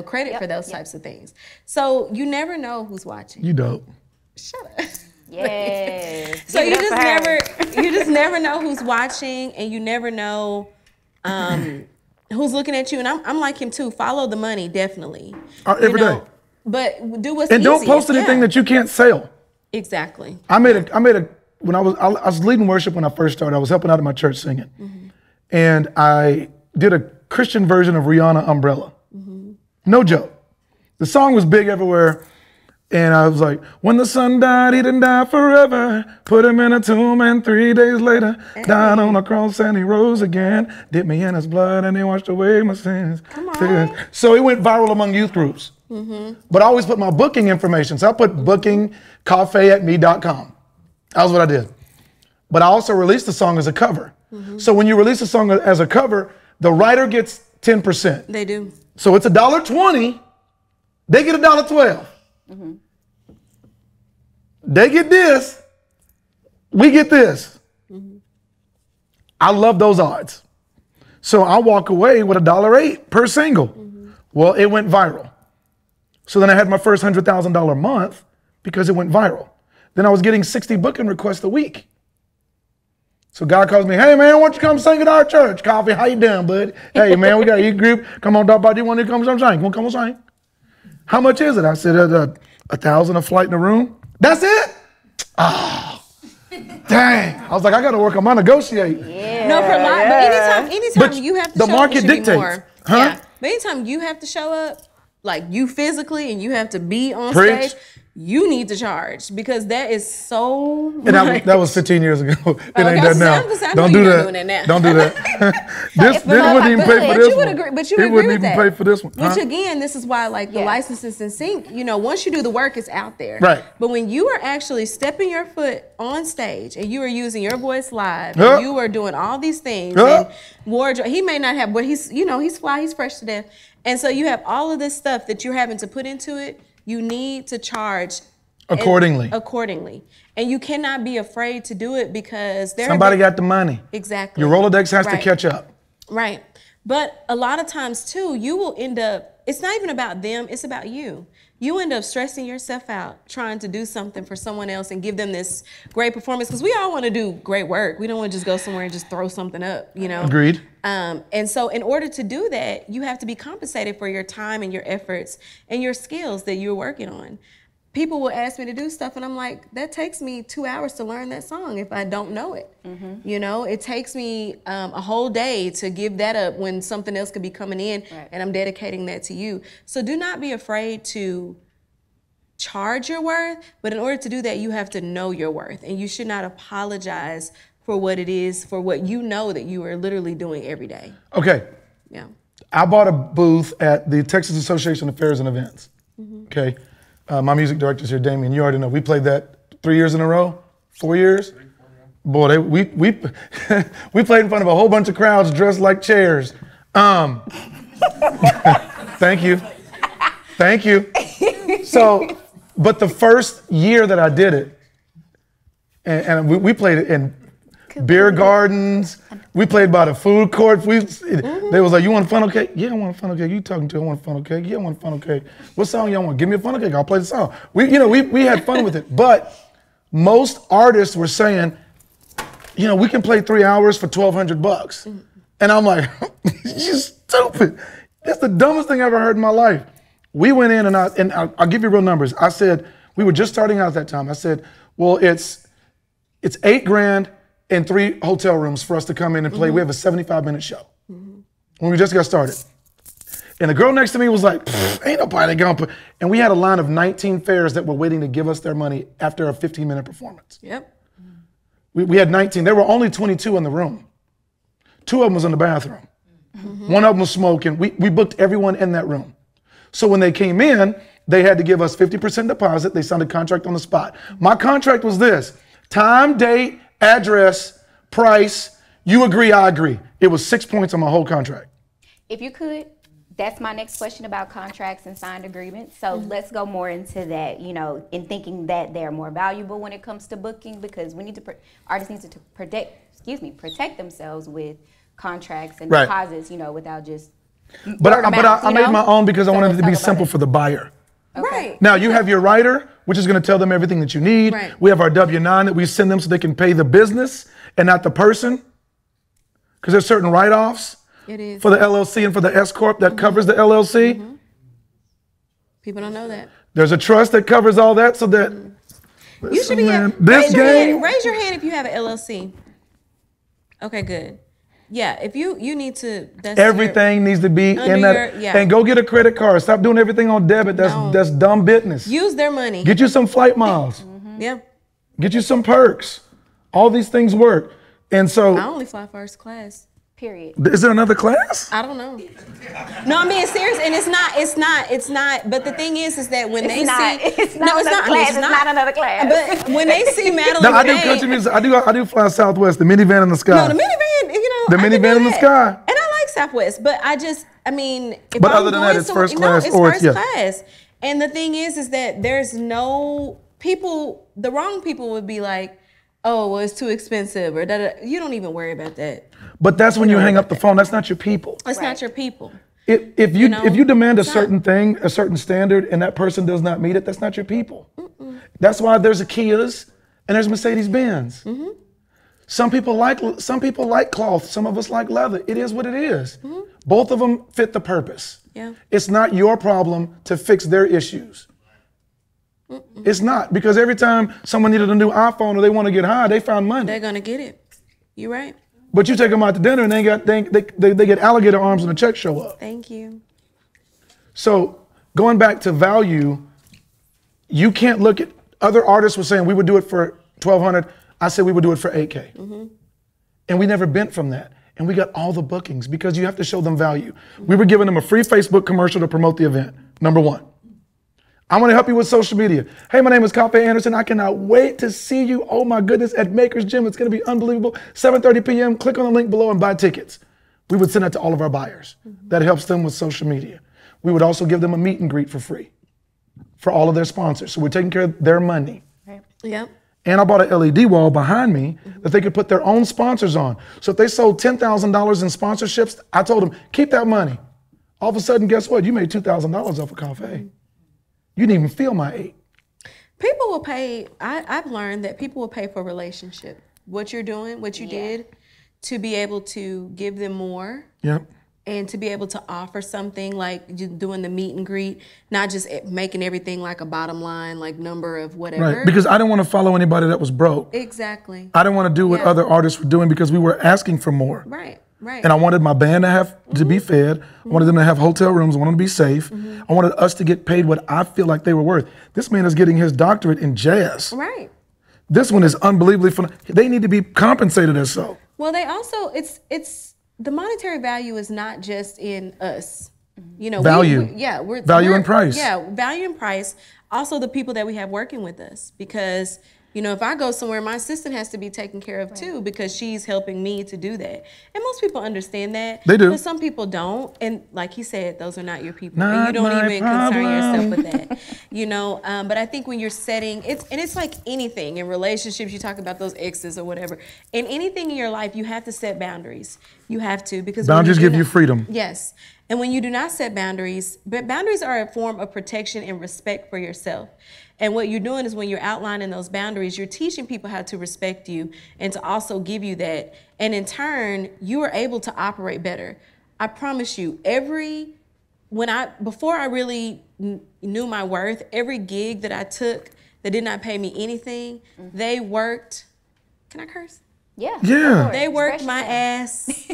credit for those types of things. So you never know who's watching. You dope. Shut up. Yes. So you just never know who's watching, and you never know who's looking at you. And I'm like him too. Follow the money, definitely. Every day. But do what's and easiest. don't post anything that you can't sell. Exactly. When I was leading worship when I first started. I was helping out at my church singing, and I did a Christian version of Rihanna Umbrella. No joke. The song was big everywhere, and I was like, when the son died, he didn't die forever. Put him in a tomb, and 3 days later, died on a cross, and he rose again. Dipped me in his blood, and he washed away my sins. Come on. So it went viral among youth groups. But I always put my booking information. So I put bookingcafe@me.com. That was what I did. But I also released the song as a cover. So when you release a song as a cover, the writer gets 10%. They do. So it's $1.20. They get $1.12. They get this. We get this. I love those odds. So I walk away with $1.08 per single. Well, it went viral. So then I had my first $100,000 month because it went viral. Then I was getting 60 booking requests a week. So God calls me, hey man, why don't you come sing at our church? Coffee, how you doing, bud? Hey man, we got a youth group. Come on, talk about you want to come sing? Come on, sing. How much is it? I said, $1,000 a flight in a room. That's it? Oh, dang. I was like, I got to work on my negotiate. Yeah. No, for a lot. But anytime you have to show up, the market dictates. More. Huh? Yeah. But anytime you have to show up, like you physically, and you have to be on Preach. stage, you need to charge because that is so. And that was 15 years ago. It ain't that now. Don't do that. Don't do that. This wouldn't even pay for this one. But you would agree wouldn't with even that. pay for this one. Which again, this is why the licenses in sync. Once you do the work, it's out there. Right. But when you are actually stepping your foot on stage and you are using your voice live, and you are doing all these things, and wardrobe, he may not have, but he's fly, he's fresh to death, and so you have all of this stuff that you're having to put into it. You need to charge accordingly. And you cannot be afraid to do it because somebody got the money. Exactly. Your Rolodex has to catch up. Right. But a lot of times too, you will end up, it's not even about them, it's about you. You end up stressing yourself out trying to do something for someone else and give them this great performance because we all want to do great work. We don't want to just go somewhere and just throw something up, Agreed. And so in order to do that, you have to be compensated for your time and your efforts and your skills that you're working on. People will ask me to do stuff and I'm like, that takes me 2 hours to learn that song if I don't know it. It takes me a whole day to give that up when something else could be coming in and I'm dedicating that to you. So do not be afraid to charge your worth, but in order to do that, you have to know your worth and you should not apologize for what it is, for what you know that you are literally doing every day. Okay. Yeah. I bought a booth at the Texas Association of Fairs and Events. Okay. My music director's here, Damien. You already know. We played that 3 years in a row, 4 years. Boy, we we played in front of a whole bunch of crowds dressed like chairs. Thank you. So, but the first year that I did it, and we played it in beer gardens. We played by the food court. They was like, you want a funnel cake? Yeah, I want a funnel cake. You talking to? I want a funnel cake. Yeah, I want a funnel cake. What song y'all want? Give me a funnel cake. I'll play the song. We had fun with it. But most artists were saying, we can play 3 hours for $1,200. And I'm like, just stupid. That's the dumbest thing I ever heard in my life. We went in and I'll give you real numbers. I said, we were just starting out at that time. I said, well, it's $8,000 and 3 hotel rooms for us to come in and play. We have a 75-minute show when we just got started. And the girl next to me was like, ain't nobody gonna put, and we had a line of 19 fares that were waiting to give us their money after a 15-minute performance. Yep. We had 19. There were only 22 in the room. 2 of them was in the bathroom. 1 of them was smoking. We booked everyone in that room. So when they came in, they had to give us 50% deposit. They signed a contract on the spot. My contract was this: time, date, address, price. You agree, I agree. It was 6 points on my whole contract. If you could, that's my next question about contracts and signed agreements. So let's go more into that, you know, in thinking that they're more valuable when it comes to booking, because we need to, artists need to protect themselves with contracts and deposits, you know, without just But I made my own because I wanted it to be simple for the buyer. Okay. Right. Now you have your writer, which is going to tell them everything that you need. Right. We have our W-9 that we send them so they can pay the business and not the person, because there's certain write-offs for the LLC and for the S-Corp that covers the LLC. People don't know that. There's a trust that covers all that, so that You should be raise your hand if you have an LLC. Okay, good. Yeah, if you need to, everything needs to be in that. And go get a credit card. Stop doing everything on debit. That's dumb business. Use their money. Get you some flight miles. Yeah. Get you some perks. All these things work. And so I only fly first class. Period. Is there another class? I don't know. No, I'm being serious, and it's not. But the thing is that when It's not another class. But when they see Madeline, No, I do country music. I do fly Southwest, the minivan in the sky. No, the minivan, you know, The minivan in the sky. And I like Southwest, but I mean, if but I'm other than that, it's first class it's or first class. And the thing is that there's no people. The wrong people would be like, oh, well, it's too expensive, or da-da. You don't even worry about that. But that's when you hang up the phone. That's not your people. That's not your people. If you demand a certain thing, a certain standard, and that person does not meet it, that's not your people. That's why there's a Kias and there's Mercedes-Benz. Some people like cloth. Some of us like leather. It is what it is. Both of them fit the purpose. Yeah. It's not your problem to fix their issues. It's not, because every time someone needed a new iPhone or they want to get high, they found money. They're gonna get it. You're right. But you take them out to dinner and they get alligator arms and the check show up. Thank you. So going back to value, you can't look at, other artists were saying we would do it for $1,200. I said we would do it for $8K. And we never bent from that. And we got all the bookings because you have to show them value. We were giving them a free Facebook commercial to promote the event, number 1. I want to help you with social media. Hey, my name is Cape Anderson. I cannot wait to see you, oh my goodness, at Maker's Gym. It's going to be unbelievable. 7:30 p.m. Click on the link below and buy tickets. We would send that to all of our buyers. That helps them with social media. We would also give them a meet and greet for free for all of their sponsors. So we're taking care of their money. Right. Yep. And I bought an LED wall behind me that they could put their own sponsors on. So if they sold $10,000 in sponsorships, I told them, keep that money. All of a sudden, guess what? You made $2,000 off a cafe. You didn't even feel my 8. People will pay. I've learned that people will pay for relationship. What you're doing, what you did, to be able to give them more. Yep. And to be able to offer something like you doing the meet and greet, not just making everything like a bottom line, like number of whatever. Right, because I didn't want to follow anybody that was broke. Exactly. I didn't want to do what other artists were doing because we were asking for more. Right, right. And I wanted my band to be fed. I wanted them to have hotel rooms. I wanted them to be safe. I wanted us to get paid what I feel like they were worth. This man is getting his doctorate in jazz. Right. This one is unbelievably fun. They need to be compensated as so. Well, they also, it's the monetary value is not just in us. You know, value. We're value and price. Yeah, value and price. Also the people that we have working with us, because you know, if I go somewhere, my assistant has to be taken care of too, because she's helping me to do that. And most people understand that. They do. But some people don't. And like he said, those are not your people. Not and you don't my even problem. concern yourself with that. You know, but I think when you're setting, it's like anything in relationships, you talk about those exes or whatever. In anything in your life, you have to set boundaries. You have to, because boundaries give you freedom. Yes. And when you do not set boundaries, but boundaries are a form of protection and respect for yourself. And what you're doing is when you're outlining those boundaries, you're teaching people how to respect you and to also give you that. And in turn, you are able to operate better. I promise you, before I really knew my worth, every gig that I took that did not pay me anything, they worked. Can I curse? Yeah. Yeah. They worked my ass.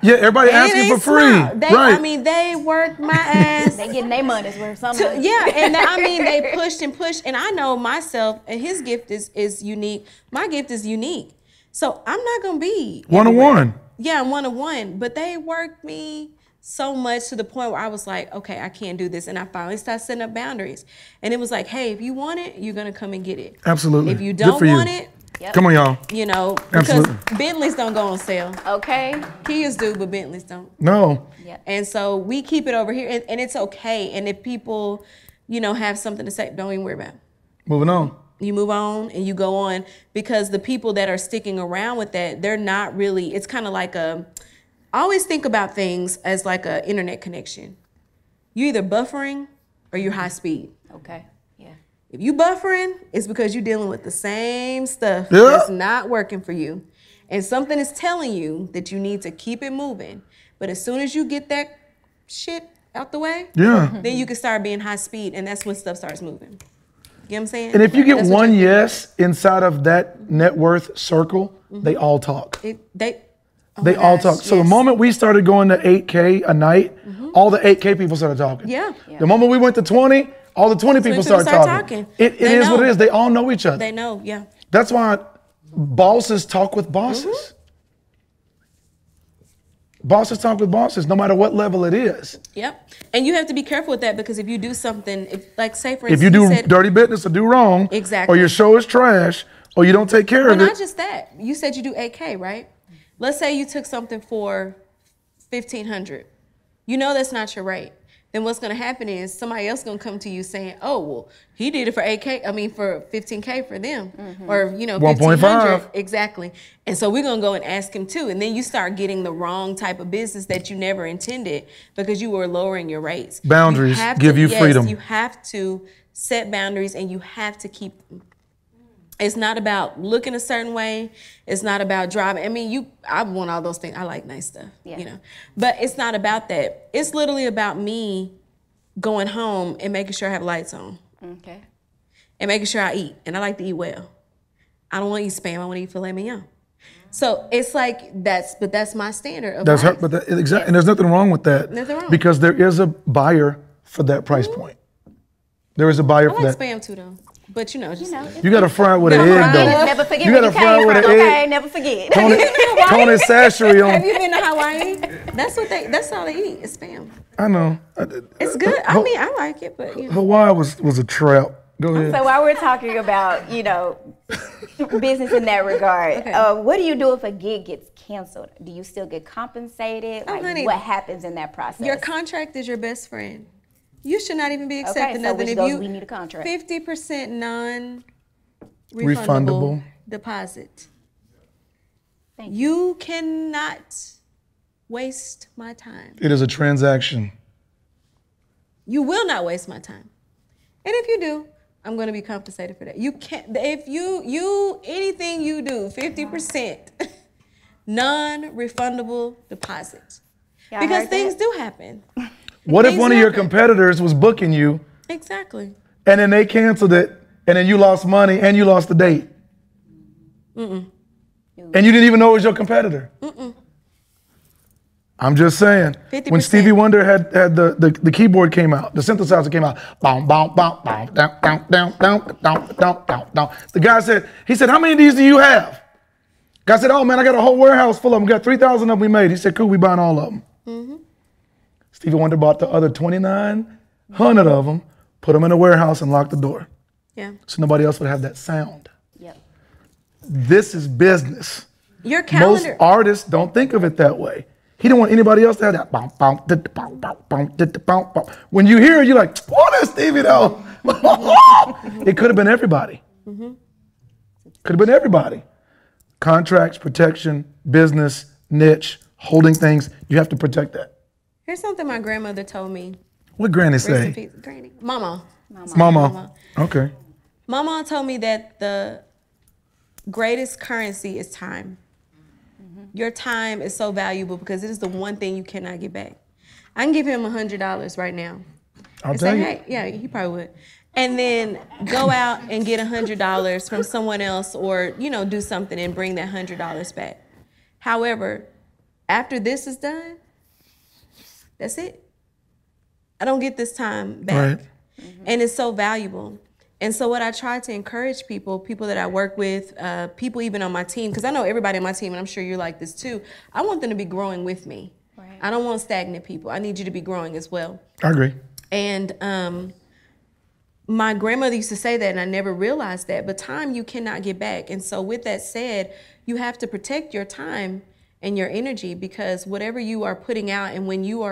Yeah, everybody asking for free. Right. Right. I mean, they worked my ass. They getting their money's worth. Something. Yeah, and I mean, they pushed and pushed, and I know myself, and his gift is unique. My gift is unique, so I'm not gonna be one-on-one. Yeah, I'm one-on-one, but they worked me so much to the point where I was like, okay, I can't do this, and I finally started setting up boundaries, and it was like, hey, if you want it, you're gonna come and get it. Absolutely. If you don't want it, come on, y'all. you know, Absolutely. because Bentleys don't go on sale. Okay. Kias do, but Bentleys don't. No. Yeah. And so we keep it over here, and it's okay. And if people, have something to say, don't even worry about it. Moving on. You move on and you go on, because the people that are sticking around with that, they're not really, it's kind of like I always think about things as like an internet connection. You're either buffering or you're high speed. Okay. Yeah. If you buffering, it's because you're dealing with the same stuff Yeah. that's not working for you. And something is telling you that you need to keep it moving. But as soon as you get that shit out the way, then you can start being high speed, and that's when stuff starts moving. You know what I'm saying? And if you get That's what one you're yes inside of that net worth circle, they all talk. They all talk. So the moment we started going to 8K a night, all the 8K people started talking. Yeah. The moment we went to 20, all the 20 people started talking. It is what it is. They all know each other. They know, yeah. That's why bosses talk with bosses. Bosses talk with bosses, no matter what level it is. Yep. And you have to be careful with that, because if you do something, say for instance, If you do dirty business or do wrong, Exactly. or your show is trash, or you don't take care of not it. just that. You said you do 8K, right? Let's say you took something for $1,500. You know that's not your rate. Then what's going to happen is somebody else going to come to you saying, oh, well, he did it for 15K for them. Or, 1,500. Exactly. And so we're going to go and ask him too. And then you start getting the wrong type of business that you never intended, because you were lowering your rates. Boundaries give you freedom. You have to set boundaries, and you have to keep them. It's not about looking a certain way. It's not about driving. I mean, I want all those things. I like nice stuff, But it's not about that. It's literally about me going home and making sure I have lights on. Okay. And making sure I eat. And I like to eat well. I don't want to eat Spam. I want to eat filet mignon. So it's like that's my standard of life. Exactly. And there's nothing wrong with that. Nothing wrong. Because there is a buyer for that price point. There is a buyer for that. I like Spam too, though. But you gotta fry it with an egg, though. Never forget you where gotta you fry it came with from. an egg. Okay, never forget. Tony Sashery on. Have you been to Hawaii? That's all they eat is Spam. I know. It's good. I mean, I like it, but Hawaii was a trap. Go ahead. So while we're talking about, business in that regard, what do you do if a gig gets canceled? Do you still get compensated? Honey, what happens in that process? Your contract is your best friend. You should not even be accepting nothing if we need a contract. 50% non-refundable deposit. Thank you cannot waste my time. It is a transaction. You will not waste my time. And if you do, I'm going to be compensated for that. You can't, if anything you do, 50% non-refundable deposit. Because things do happen. What if one of your competitors was booking you? Exactly. And then they canceled it, and then you lost money, and you lost the date. And you didn't even know it was your competitor. I'm just saying. 50%. When Stevie Wonder had the keyboard came out, the synthesizer came out, boom, boom, boom, boom, down, down, down, down, down, down, down, down. The guy said, how many of these do you have? Guy said, oh man, I got a whole warehouse full of them. We got 3,000 of them we made. He said, cool, we buying all of them. Stevie Wonder bought the other 2,900 of them, put them in a warehouse and locked the door. Yeah. So nobody else would have that sound. Yep. This is business. Your calendar. Most artists don't think of it that way. He didn't want anybody else to have that. When you hear it, you're like, oh, that's Stevie though. It could have been everybody. Could have been everybody. Contracts, protection, business, niche, holding things. You have to protect that. Here's something my grandmother told me. What Granny say? Granny. Mama. Okay. Mama told me that the greatest currency is time. Your time is so valuable because it is the one thing you cannot get back. I can give him $100 right now. I'll And tell say, you. hey, yeah, he probably would. And then go out and get $100 from someone else, or do something and bring that $100 back. However, after this is done, that's it. I don't get this time back. Right. And it's so valuable. And so what I try to encourage people that I work with, people even on my team, because I know everybody on my team, and I'm sure you're like this too, I want them to be growing with me. Right. I don't want stagnant people. I need you to be growing as well. I agree. And my grandmother used to say that, and I never realized that, but time you cannot get back. And so with that said, you have to protect your time and your energy, because whatever you are putting out, and when you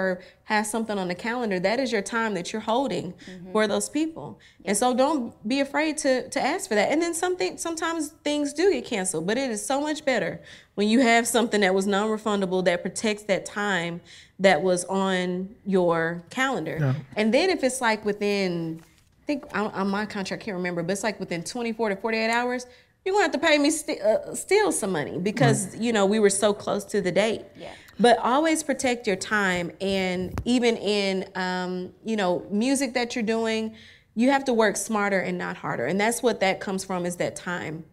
have something on the calendar, that is your time that you're holding for those people. And so don't be afraid to ask for that. And then sometimes things do get canceled, but it is so much better when you have something that was non-refundable that protects that time that was on your calendar. Yeah. And then if it's like within, I think on my contract, I can't remember, but it's like within 24 to 48 hours, you're gonna have to pay me still some money, because we were so close to the date. Yeah. But always protect your time, and even in music that you're doing, you have to work smarter and not harder, and that's what that comes from, is that time,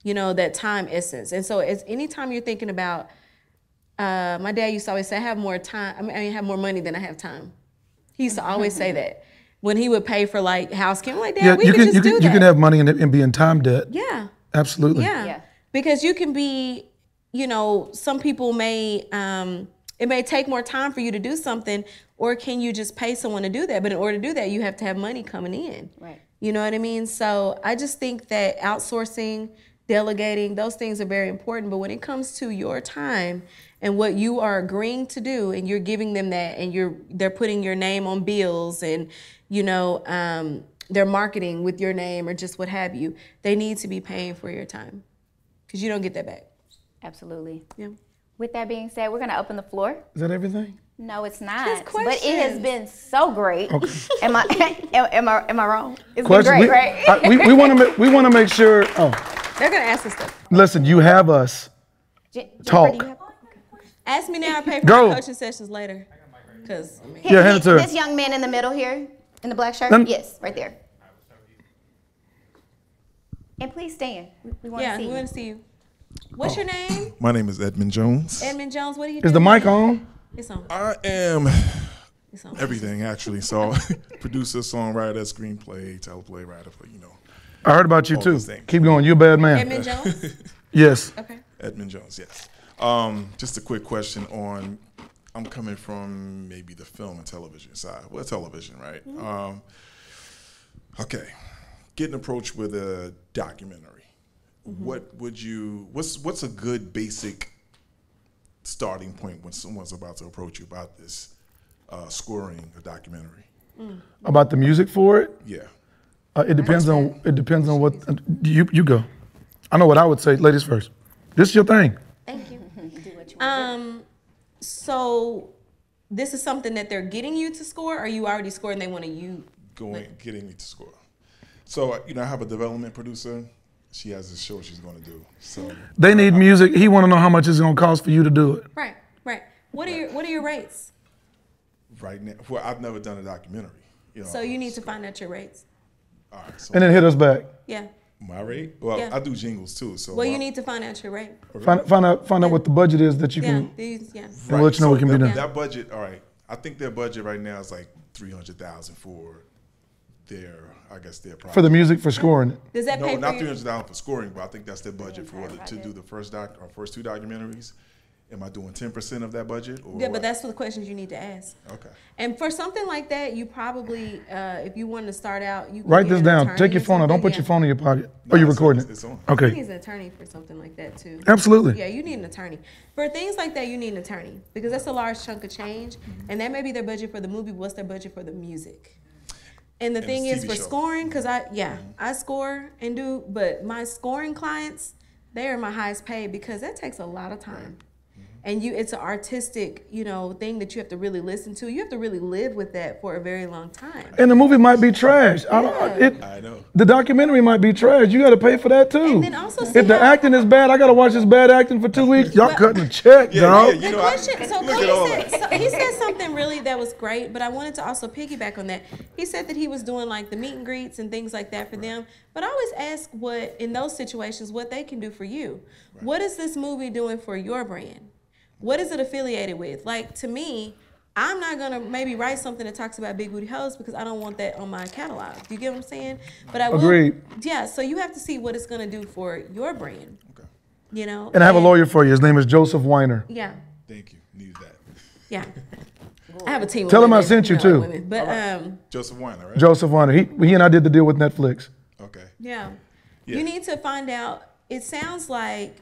that time essence. And so anytime you're thinking about, my dad used to always say, I have more time. I have more money than I have time. He used to always say that when he would pay for like house camp. I'm like, Dad, we could just do that. You can have money and be in time debt. Yeah. Absolutely. Yeah. Because you can be, some people may, it may take more time for you to do something, or can you just pay someone to do that? But in order to do that, you have to have money coming in. Right. You know what I mean? So I just think that outsourcing, delegating, those things are very important. But when it comes to your time and what you are agreeing to do, and you're giving them that, and they're putting your name on bills, and they're marketing with your name, or just what have you, they need to be paying for your time, because you don't get that back. Absolutely. Yeah. With that being said, we're going to open the floor. Is that everything? No, it's not. Just But it has questions. been so great. Okay. Am I wrong? It's Question. been great, right? We want to make sure. Oh, They're going to ask us stuff. listen, you have us. Jennifer, Talk. do you have- Ask me now, I pay for Go. my coaching sessions later. Because, Yeah, hand it to her. This young man in the middle here, in the black shirt? Let me- Yes, right there. And please stand. We want to yeah, see we you. want to see you. What's your name? My name is Edmund Jones. Edmund Jones. What are you doing? Is the mic on? It's on. I am It's on. everything, actually. So, producer, songwriter, screenplay, teleplay writer, I heard about you All too. the same. Keep going. You're a bad man. Edmund Jones? Yes. Okay. Edmund Jones, yes. Just a quick question on, I'm coming from maybe the film and television side. Well, television, right? Okay. Getting approached with a documentary. What's a good basic starting point when someone's about to approach you about this, scoring a documentary? About the music for it? Yeah. It depends on what you go. I know what I would say. Ladies first. This is your thing. Thank you. Do what you want So this is something that they're getting you to score, or you already scored and they want to Getting me to score. So, I have a development producer. She has this show she's going to do. So They need music. He want to know how much it's going to cost for you to do it. Right. What are your rates? right now, well, I've never done a documentary. So you need to find out your rates. All right. So And then hit us back. Yeah. my rate? Well, Yeah. I do jingles too. So Well, you need to find out your rate. Find out what the budget is that you Yeah. can. Yeah. And we'll let you know what can be done. That budget, all right. I think their budget right now is like $300,000 for their project. For the music, for scoring it. Does that No, pay not for your, $300,000 for scoring, but I think that's their budget for to do the first two documentaries. Am I doing 10% of that budget? Or Yeah, but what? that's the questions you need to ask. Okay. And for something like that, you probably, if you wanted to start out, you could Write get this an down. attorney Take your or phone out. Don't something. put your Yeah. phone in your pocket. No, Oh, you're it's on. recording it. It's on. He Okay. needs an attorney for something like that too. Absolutely. Yeah, you need an attorney. For things like that, you need an attorney because that's a large chunk of change. And that may be their budget for the movie, but what's their budget for the music? And the And thing it's is TV for show. scoring, because I score and do, but my scoring clients, they are my highest paid because that takes a lot of time. And it's an artistic, thing that you have to really listen to. You have to really live with that for a very long time. And the movie might be trash. I know. The documentary might be trash. You got to pay for that too. And then also if the acting is bad, I got to watch this bad acting for 2 weeks. Y'all cutting a check, dog. The question, he said something really that was great, but I wanted to also piggyback on that. He said that he was doing like the meet and greets and things like that for them. But I always ask in those situations, what they can do for you. Right. What is this movie doing for your brand? What is it affiliated with? Like, to me, I'm not going to maybe write something that talks about big booty hoes because I don't want that on my catalog. Do you get what I'm saying? But I will. Agreed. Yeah, so you have to see what it's going to do for your brand. Okay. And I have a lawyer for you. His name is Joseph Weiner. Yeah. Thank you. Need that. Yeah. I have a team. Tell him I sent you too. Women. But Joseph Weiner, right? Joseph Weiner. He and I did the deal with Netflix. Okay. Yeah. You need to find out. It sounds like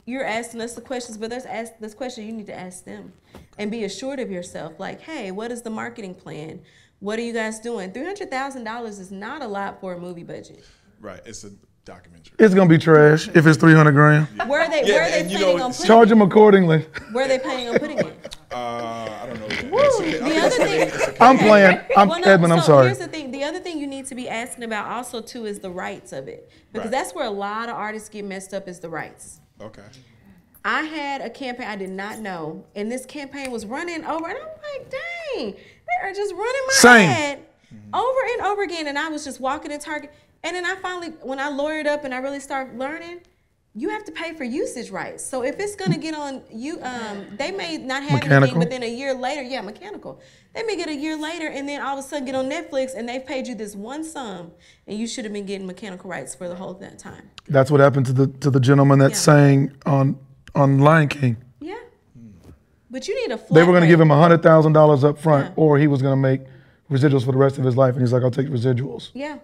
you're asking us the questions, but there's questions you need to ask them and be assured of yourself. Like, hey, what is the marketing plan? What are you guys doing? $300,000 is not a lot for a movie budget. Right. It's a documentary. It's gonna be trash if it's $300,000. Yeah. Where are they planning on putting charge them accordingly. Where are they planning on putting it? I don't know. The other thing, I'm playing. Edmund, I'm sorry. Here's the thing. The other thing you need to be asking about also too is the rights of it, because that's where a lot of artists get messed up, is the rights. Okay. I had a campaign I did not know, and this campaign was running over, and I'm like, dang, they are just running my ad over and over again, and I was just walking in Target, and then I finally, when I lawyered up and I really started learning, you have to pay for usage rights. So if it's gonna get on you, they may not have anything, but then a year later, mechanical. They may get a year later, and then all of a sudden get on Netflix, and they've paid you this one sum, and you should have been getting mechanical rights for the whole that time. That's what happened to the gentleman that sang on Lion King. Yeah, but you need a flat They were going to rate. give him $100,000 up front, or he was going to make residuals for the rest of his life, and he's like, "I'll take residuals." Yeah,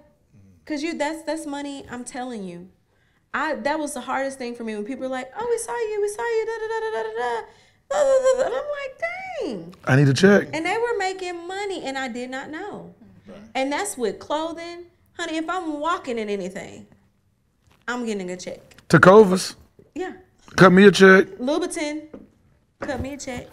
because that's money. I'm telling you. That was the hardest thing for me when people were like, "Oh, we saw you, da da da da da da," and I'm like, "Dang!" I need a check. And they were making money, and I did not know. Right. And that's with clothing, honey. If I'm walking in anything, I'm getting a check. Tecovas. Yeah. Cut me a check. Louboutin, cut me a check.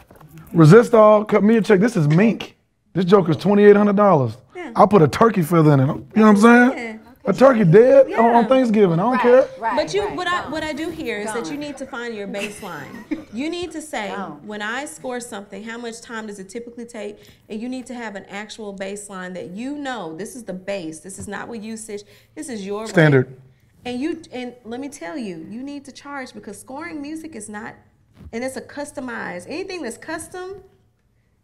Resistol, cut me a check. This is mink. This joker's $2,800. Yeah. I'll put a turkey feather in it. You know what I'm saying? Yeah. A turkey dead on Thanksgiving. I don't care. Right, but what I do here is that you need to find your baseline. You need to say, when I score something, how much time does it typically take? And you need to have an actual baseline that this is the base. This is not what usage. This is your standard. Rate. And let me tell you, you need to charge, because scoring music is not, and it's a customized. Anything that's custom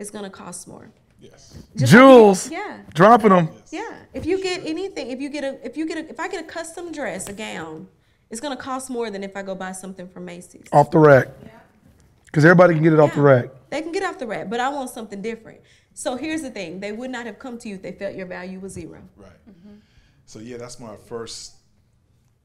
is gonna cost more. Yes. Jules. Dropping them. Yeah. If you get anything, if I get a custom dress, a gown, it's gonna cost more than if I go buy something from Macy's. Off the rack. Because everybody can get it off the rack. They can get off the rack, but I want something different. So here's the thing: they would not have come to you if they felt your value was zero. Right. So that's my first.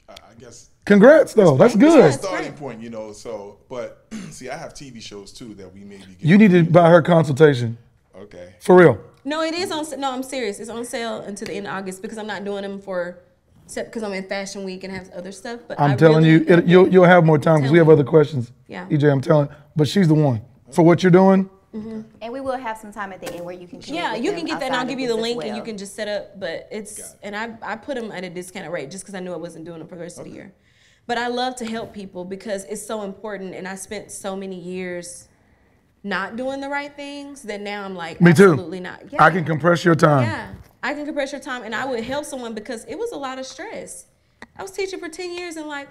I guess. Congrats, though. That's good. Starting point, So, but see, I have TV shows too that we may be. You need to buy her consultation. Okay. For real. No, it is on. No, I'm serious. It's on sale until the end of August, because I'm not doing them because I'm in Fashion Week and have other stuff. But I'm telling you, you'll have more time because we have other questions. Yeah. EJ, I'm telling. But she's the one for what you're doing. Mm-hmm. And we will have some time at the end where you can. Yeah, you can get that, and I'll give you the link, and you can just set up. But and I put them at a discounted rate just because I knew I wasn't doing them for the rest of the year. But I love to help people because it's so important, and I spent so many years not doing the right things that now I'm like, me too. Absolutely not. Yeah. I can compress your time. Yeah, I can compress your time, and I would help someone because it was a lot of stress. I was teaching for 10 years and like,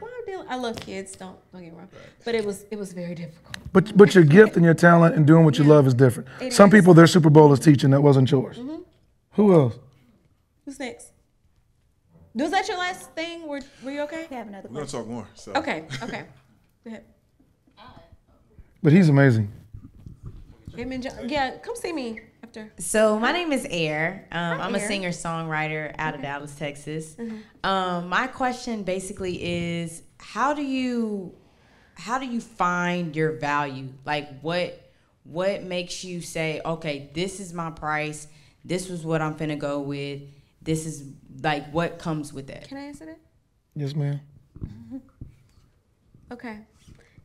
I love kids, don't get me wrong, but it was very difficult. But your gift and your talent and doing what you love is different. Some people, their Super Bowl is teaching. That wasn't yours. Mm-hmm. Who else? Who's next? Was that your last thing? Were you okay? We have another question. We're gonna talk more. So. Okay. Go ahead. But he's amazing. Yeah, come see me after. So my name is Air. I'm a singer-songwriter out of Dallas, Texas. Mm-hmm. My question basically is, how do you find your value? Like what makes you say, okay, this is my price. This is what I'm finna go with. This is like what comes with that. Can I answer that? Yes, ma'am. Okay.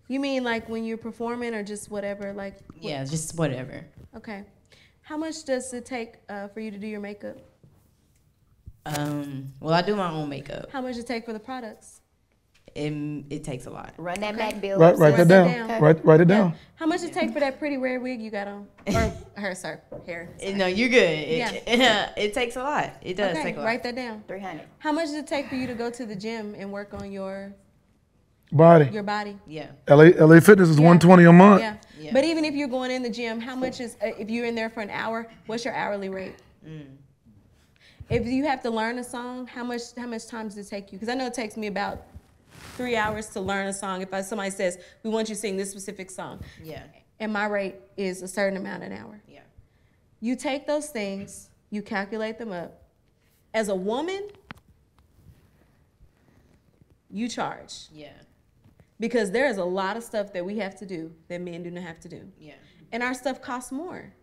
You mean like when you're performing or just whatever? Like Yeah, just whatever. Okay. How much does it take for you to do your makeup? Well, I do my own makeup. How much does it take for the products? It takes a lot. Run that back bill. Write that down. Okay. Write it down. How much does it take for that pretty rare wig you got on? Or her, sorry, hair. Sorry. No, you're good. Yeah. It takes a lot. It does Okay, take a lot. write that down. 300. How much does it take for you to go to the gym and work on your Body. body? Yeah. LA Fitness is 120 a month. Yeah. Yeah. But even if you're going in the gym, how much is if you're in there for an hour? What's your hourly rate? If you have to learn a song, how much time does it take you? Because I know it takes me about 3 hours to learn a song. If somebody says we want you to sing this specific song, Yeah. and my rate is a certain amount an hour. Yeah. You take those things, you calculate them up. As a woman, you charge. Yeah. Because there is a lot of stuff that we have to do that men do not have to do. Yeah. And our stuff costs more.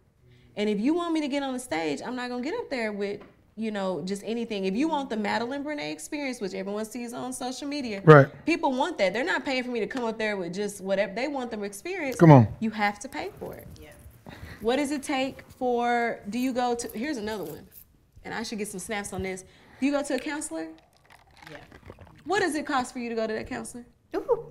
And if you want me to get on the stage, I'm not going to get up there with, just anything. If you want the Madeline Brene experience, which everyone sees on social media, Right. people want that. They're not paying for me to come up there with just whatever. They want the experience. Come on. You have to pay for it. Yeah. What does it take do you go to, here's another one, and I should get some snaps on this. Do you go to a counselor? Yeah. What does it cost for you to go to that counselor? Ooh.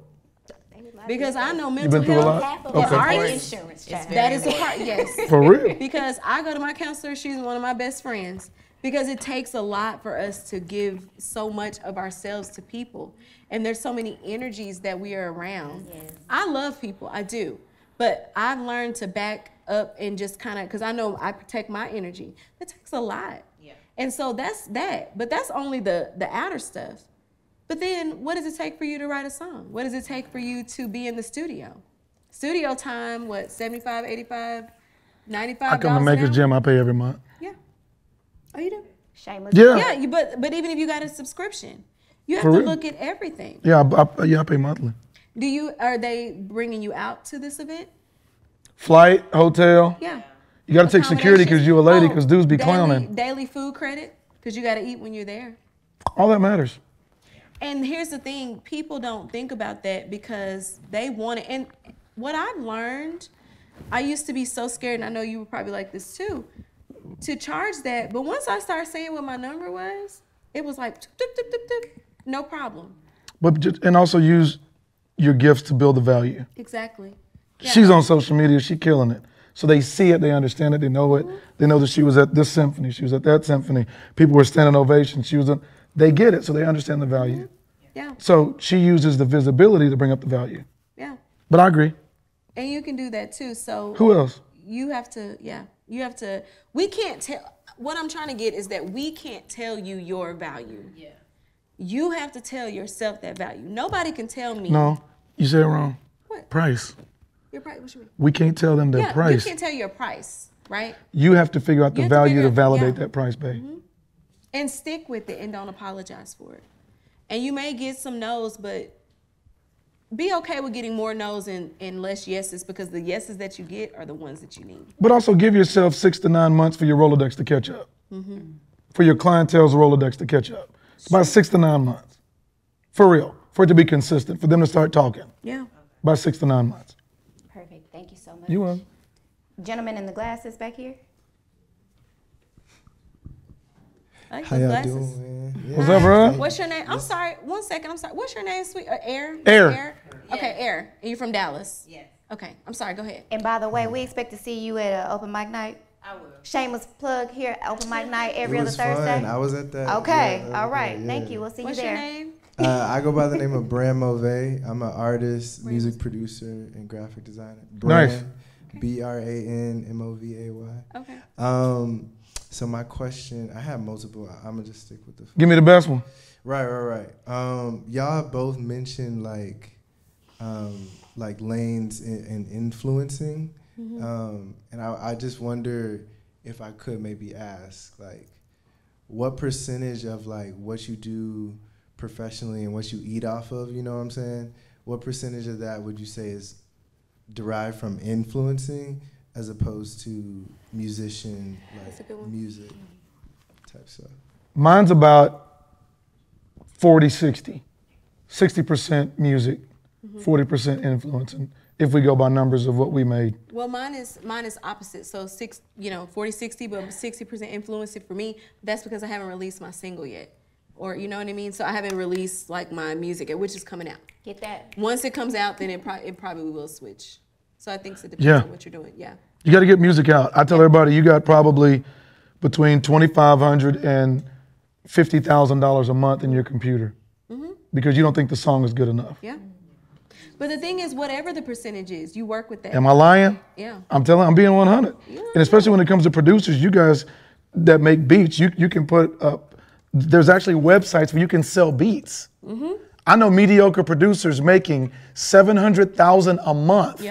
Because I know You've mental been through a health. lot? Half of Okay. our Right. insurance. child. That is a part, yes. For real. Because I go to my counselor, she's one of my best friends. Because it takes a lot for us to give so much of ourselves to people. And there's so many energies that we are around. Yes. I love people, I do. But I've learned to back up and just kind of, because I know I protect my energy. That takes a lot. Yeah. And so that's that. But that's only the outer stuff. But then what does it take for you to write a song? What does it take for you to be in the studio? Studio time, what, $75, $85, $95 I come to Maker's Gym, I pay every month. Yeah. Oh, you do? Shameless. Yeah. Yeah, but even if you got a subscription, you have For to real? look at everything. Yeah, I pay monthly. Are they bringing you out to this event? Flight, hotel. Yeah. You got to take security because you a lady because dudes be clowning. Daily food credit because you got to eat when you're there. All that matters. And here's the thing, people don't think about that because they want it. And what I've learned, I used to be so scared, and I know you were probably like this too, to charge that. But once I started saying what my number was, it was like, doop, doop, doop, doop, no problem. And also use your gifts to build the value. Exactly. Yeah. She's on social media, she killing it. So they see it, they understand it, they know it. They know that she was at this symphony, she was at that symphony. People were standing ovation, they get it, so they understand the value. Yeah. So she uses the visibility to bring up the value. Yeah. But I agree. And you can do that too. So Who else? you have to, we can't tell, what I'm trying to get is that we can't tell you your value. Yeah. You have to tell yourself that value. Nobody can tell me. No, you said it wrong. What? Price. Your price, what you mean? We can't tell them their price. You can't tell your price, right? You have to figure out the You have to value figure to out- validate yeah. that price, babe. And stick with it and don't apologize for it. And you may get some no's, but be okay with getting more no's and less yeses because the yeses that you get are the ones that you need. But also give yourself 6 to 9 months for your Rolodex to catch up. For your clientele's Rolodex to catch up. It's about 6 to 9 months. For real. For it to be consistent. For them to start talking. Yeah. About 6 to 9 months. Perfect. Thank you so much. You will. Gentleman in the glasses back here. I like How those y'all glasses. doing, man? What's up, bro? What's your name? I'm sorry. 1 second. I'm sorry. What's your name, sweet? Air? Air. Okay, Air. And you're from Dallas? Yes. Okay. I'm sorry. Go ahead. And by the way, we expect to see you at an open mic night. I will. Shameless plug here, open mic night It every other was Thursday. fun. I was at that. Okay, yeah, all right. yeah. Thank you. We'll see What's you your there. name? I go by the name of Bram Move. I'm an artist, music producer, and graphic designer. Nice. BRANMOVAY. Okay. So my question, I have multiple. I'm gonna just stick with the. Give me the best one. Right. Y'all both mentioned like lanes and influencing, and I just wonder if I could maybe ask like, what percentage of like what you do professionally and what you eat off of, you know what I'm saying? What percentage of that would you say is derived from influencing as opposed to musician, like music type stuff? Mine's about 40-60. 60% music, 40% influencing. If we go by numbers of what we made. Well, mine is opposite. So 40, 60, but 60% influencing for me. That's because I haven't released my single yet. Or you know what I mean? So I haven't released like my music, which is coming out. Get that? Once it comes out, then it probably will switch. So I think it depends on what you're doing. Yeah. You got to get music out. I tell everybody, you got probably between $2,500 and $50,000 a month in your computer because you don't think the song is good enough. Yeah. But the thing is, whatever the percentage is, you work with that. Am I lying? Yeah. I'm being 100. Yeah. And especially when it comes to producers, you guys that make beats, you can put up, there's actually websites where you can sell beats. I know mediocre producers making $700,000 a month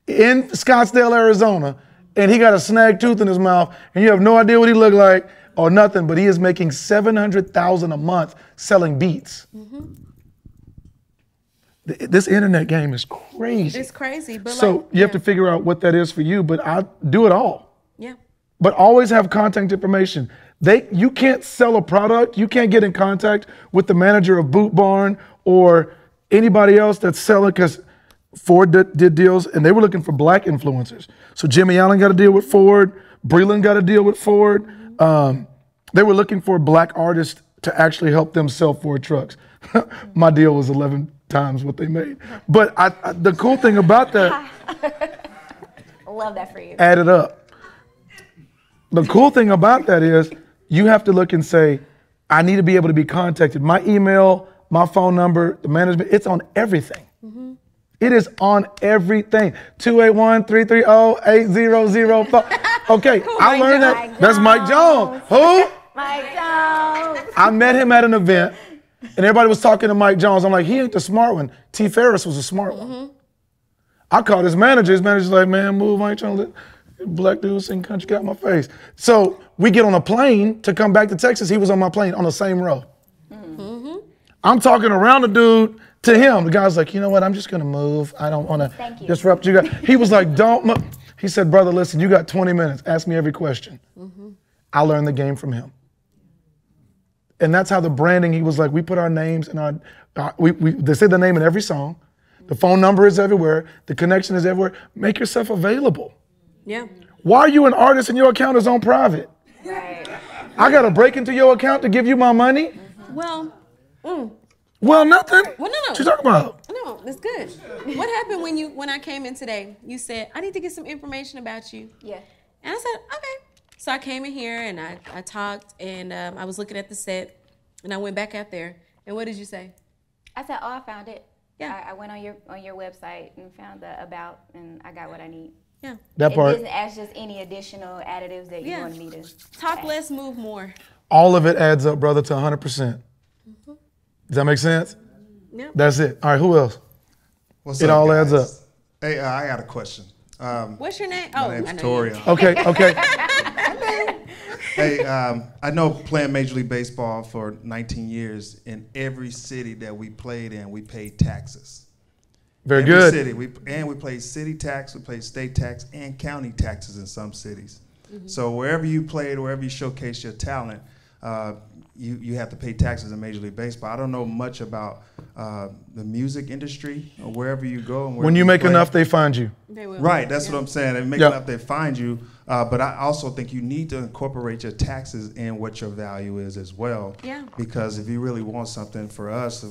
in Scottsdale, Arizona, and he got a snag tooth in his mouth, and you have no idea what he looked like or nothing, but he is making $700,000 a month selling beats. This internet game is crazy. It's crazy. But so you have to figure out what that is for you, but I do it all. Yeah. But always have contact information. You can't sell a product. You can't get in contact with the manager of Boot Barn or anybody else that's selling, because Ford did deals and they were looking for black influencers. So Jimmy Allen got a deal with Ford. Breland got a deal with Ford. They were looking for black artists to actually help them sell Ford trucks. My deal was 11 times what they made. But the cool thing about that, I love that for you. add it up. The cool thing about that is you have to look and say, I need to be able to be contacted. My email, my phone number, the management, it's on everything. It is on everything. 281-330-8005. Okay, I learned that. That's Mike Jones. Who? Mike Jones. I met him at an event, and everybody was talking to Mike Jones. I'm like, he ain't the smart one. T. Ferris was the smart one. I called his manager. His manager's like, man, move. I ain't trying to let black dude sing country, got my face. So we get on a plane to come back to Texas. He was on my plane on the same row. I'm talking around the dude to him. The guy's like, you know what? I'm just going to move. I don't want to disrupt you guys. He was like, don't move. He said, brother, listen, you got 20 minutes. Ask me every question. I learned the game from him. And that's how the branding, he was like, we put our names and they say the name in every song. The phone number is everywhere. The connection is everywhere. Make yourself available. Yeah. Why are you an artist and your account is on private? Right. I got to break into your account to give you my money? Well, Well, nothing. Well, no. What you talking about? No, that's good. What happened when I came in today? You said, I need to get some information about you. Yeah. And I said, okay. So I came in here and I talked and I was looking at the set and I went back out there. And what did you say? I said, oh, I found it. Yeah. I went on your website and found the about, and I got what I need. Yeah. That It part, doesn't ask just any additional additives that you Yeah. wanted me to Talk add. less, move more. all of it adds up, brother, to 100%. Does that make sense? Yep. That's it. All right, who else? What's It up, all guys? adds up. Hey, I got a question. What's your name? My name's I know Toria. Okay. Hey, I know playing Major League Baseball for 19 years, in every city that we played in, we paid taxes. Very Every good. city. We played city tax, we played state tax, and county taxes in some cities. So wherever you played, wherever you showcased your talent, you have to pay taxes in Major League Baseball. I don't know much about the music industry or wherever you go. And When you make enough, they find you. They will. Right, that's what I'm saying. They make Yep. enough, they find you. But I also think you need to incorporate your taxes in what your value is as well. Yeah. Because if you really want something for us,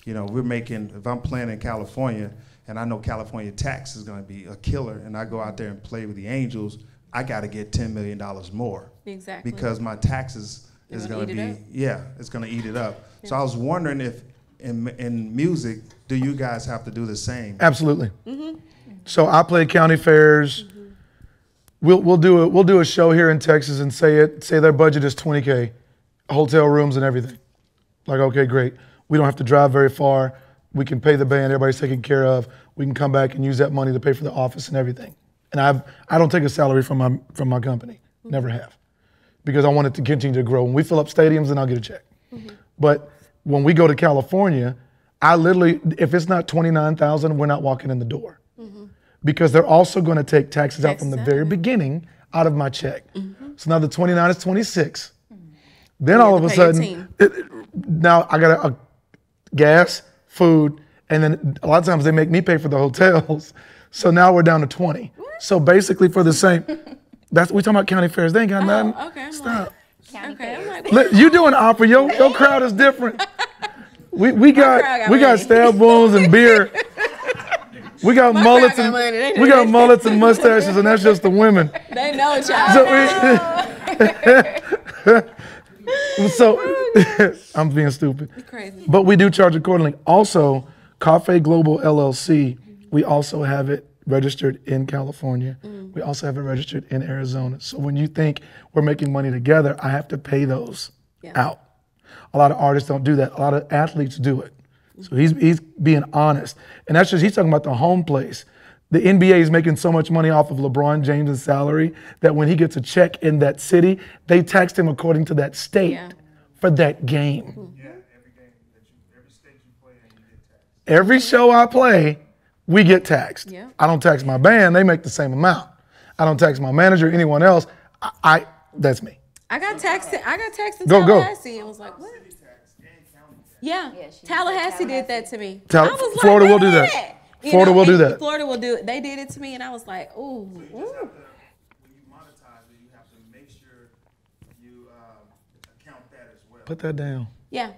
you know, if I'm playing in California and I know California tax is going to be a killer, and I go out there and play with the Angels, I got to get $10 million more. Exactly. Because my taxes is gonna going to eat be, it up. yeah, it's going to eat it up. So I was wondering if in music, do you guys have to do the same? Absolutely. So I play county fairs. We'll do a show here in Texas and say their budget is $20K, hotel rooms and everything. Like, okay, great. We don't have to drive very far. We can pay the band. Everybody's taken care of. We can come back and use that money to pay for the office and everything. And I don't take a salary from my company. Never have, because I want it to continue to grow. When we fill up stadiums, then I'll get a check. But when we go to California, I literally, if it's not $29,000, we're not walking in the door, because they're also going to take taxes out from the very beginning out of my check. So now the 29 is 26. Then all of a have to pay your sudden, now I got gas, food, And then a lot of times they make me pay for the hotels. So now we're down to 20. What? So basically for the same, we talking about county fairs. They ain't got nothing. Okay, Stop. I'm like, Look, you doing opera, your crowd is different. We got stab wounds and beer. We got mullets and mustaches, and that's just the women. They know y'all. So I'm being stupid. Crazy. But we do charge accordingly. Also, Cafe Global LLC, we also have it registered in California. We also have it registered in Arizona. So when you think we're making money together, I have to pay those out. A lot of artists don't do that. A lot of athletes do it. So he's being honest. And that's just, he's talking about the home place. The NBA is making so much money off of LeBron James' salary that when he gets a check in that city, they tax him according to that state for that game. Yeah, every state you play in, you get taxed. Every show I play, we get taxed. Yeah. I don't tax my band, they make the same amount. I don't tax my manager, anyone else. That's me. I got taxed in Go. Tallahassee and was like, what? Yeah, Tallahassee did that to me. I was like, Florida will do that. Florida will do that. Florida will do it. They did it to me, and I was like, ooh. When you monetize it, you have to make sure you account that as well. Put that down. Yeah,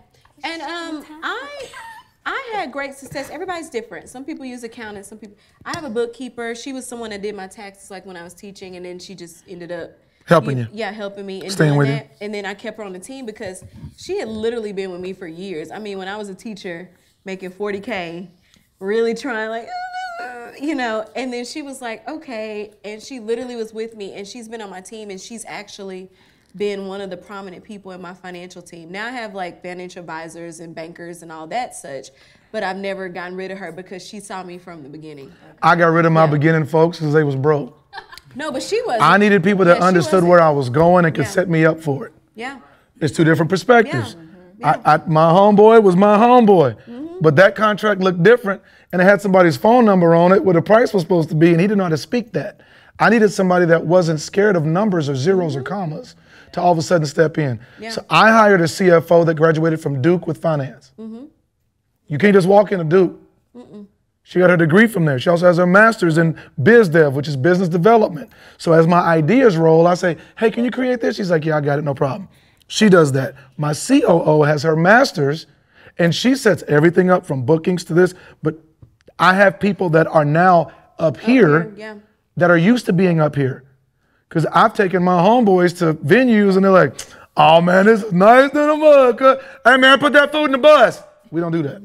and I had great success. Everybody's different. Some people use accountants. Some people. I have a bookkeeper. She was someone that did my taxes like when I was teaching, and then she just ended up helping you. Yeah, helping me and staying doing with that. you. And then I kept her on the team because she had literally been with me for years. I mean, when I was a teacher making $40K, really trying like, and then she was like, okay, and she literally was with me, and she's been on my team, and she's actually been one of the prominent people in my financial team. Now I have like financial advisors and bankers and all that such, but I've never gotten rid of her because she saw me from the beginning. I got rid of my beginning folks because they was broke. No, but she wasn't. I needed people that understood where I was going and could set me up for it. Yeah. It's two different perspectives. Yeah. My homeboy was my homeboy, but that contract looked different, and it had somebody's phone number on it where the price was supposed to be, and he didn't know how to speak that. I needed somebody that wasn't scared of numbers or zeros or commas to all of a sudden step in. Yeah. So I hired a CFO that graduated from Duke with finance. You can't just walk into Duke. She got her degree from there. She also has her master's in biz dev, which is business development. So as my ideas roll, I say, hey, can you create this? She's like, yeah, I got it, no problem. She does that. My COO has her master's, and she sets everything up from bookings to this. But I have people that are now up here that are used to being up here. Because I've taken my homeboys to venues, and they're like, oh, man, this is nice than a mug. Hey, man, put that food in the bus. We don't do that.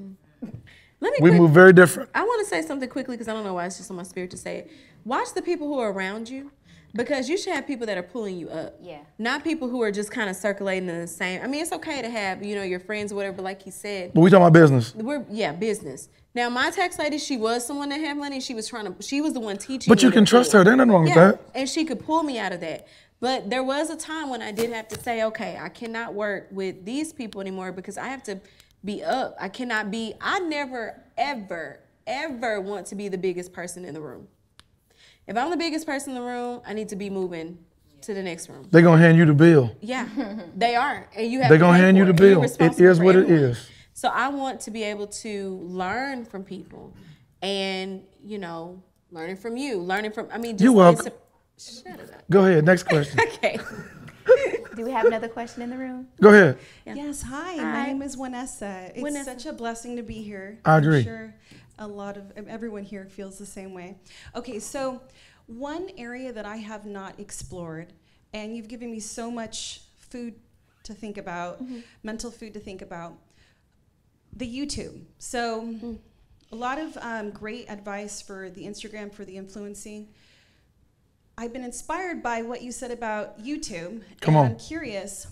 We move very different. I want to say something quickly because I don't know why it's just on my spirit to say it. Watch the people who are around you, because you should have people that are pulling you up. Yeah. Not people who are just kind of circulating in the same. I mean, it's okay to have, your friends or whatever, but like he said. But we talking about business. Business. Now, my tax lady, she was someone that had money. She was the one teaching. But you can trust her. There's nothing wrong with that. And she could pull me out of that. But there was a time when I did have to say, okay, I cannot work with these people anymore because I have to be up. I never, ever want to be the biggest person in the room. If I'm the biggest person in the room, I need to be moving to the next room. They're going to hand you the bill. Yeah, they are. And you have They're going to hand you the bill. It is what it is. So I want to be able to learn from people and, learning from you, You're welcome. Shut it up. Go ahead. Next question. Okay. Do we have another question in the room? Go ahead. Yeah. Yes, hi. My name is Vanessa. It's such a blessing to be here. I agree. I'm sure everyone here feels the same way. Okay, so one area that I have not explored, and you've given me so much food to think about, mental food to think about, the YouTube. So a lot of great advice for the Instagram, for the influencing. I've been inspired by what you said about YouTube. Come on. I'm curious,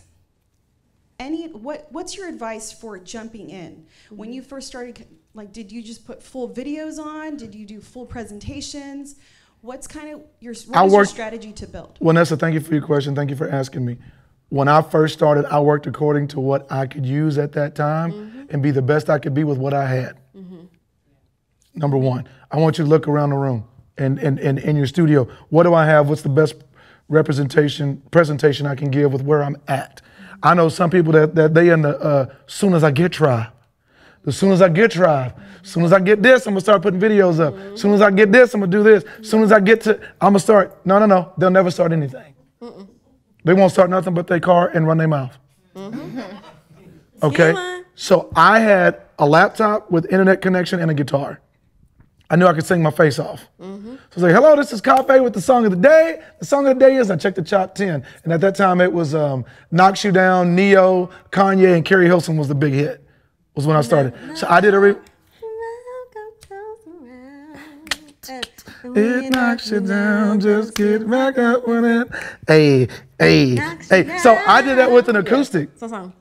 what's your advice for jumping in? When you first started, did you just put full videos on? Did you do full presentations? What's kind of your strategy to build? Vanessa, thank you for your question. Thank you for asking me. When I first started, I worked according to what I could use at that time and be the best I could be with what I had. Number one, I want you to look around the room. And in your studio, what do I have? What's the best presentation I can give with where I'm at? I know some people that they in the soon as I get try. As soon as I get Tribe, as soon as I get this, I'm gonna start putting videos up. As soon as I get this, I'm gonna do this. As soon as I get to, I'm gonna start. No. They'll never start anything. They won't start nothing but their car and run their mouth. Okay? So I had a laptop with internet connection and a guitar. I knew I could sing my face off. So I was like, hello, this is Cafe with the song of the day. The song of the day is, I checked the top 10. And at that time it was Knocks You Down, Neo, Kanye, and Carrie Hilson was the big hit, was when I started. So I did a it knocks you down, just get back up with it. Hey. So I did that with an acoustic. So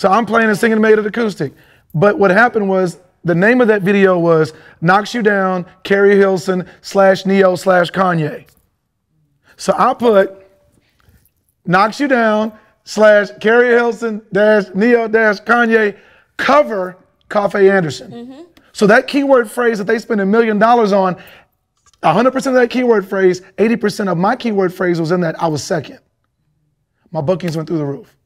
I'm playing and singing, made it acoustic. But what happened was, the name of that video was Knocks You Down, Carrie Hilson /Neo /Kanye. So I put Knocks You Down /Carrie Hilson -Neo -Kanye cover Cafe Anderson. So that keyword phrase that they spent $1 million on, 100% of that keyword phrase, 80% of my keyword phrase was in that. I was second. My bookings went through the roof.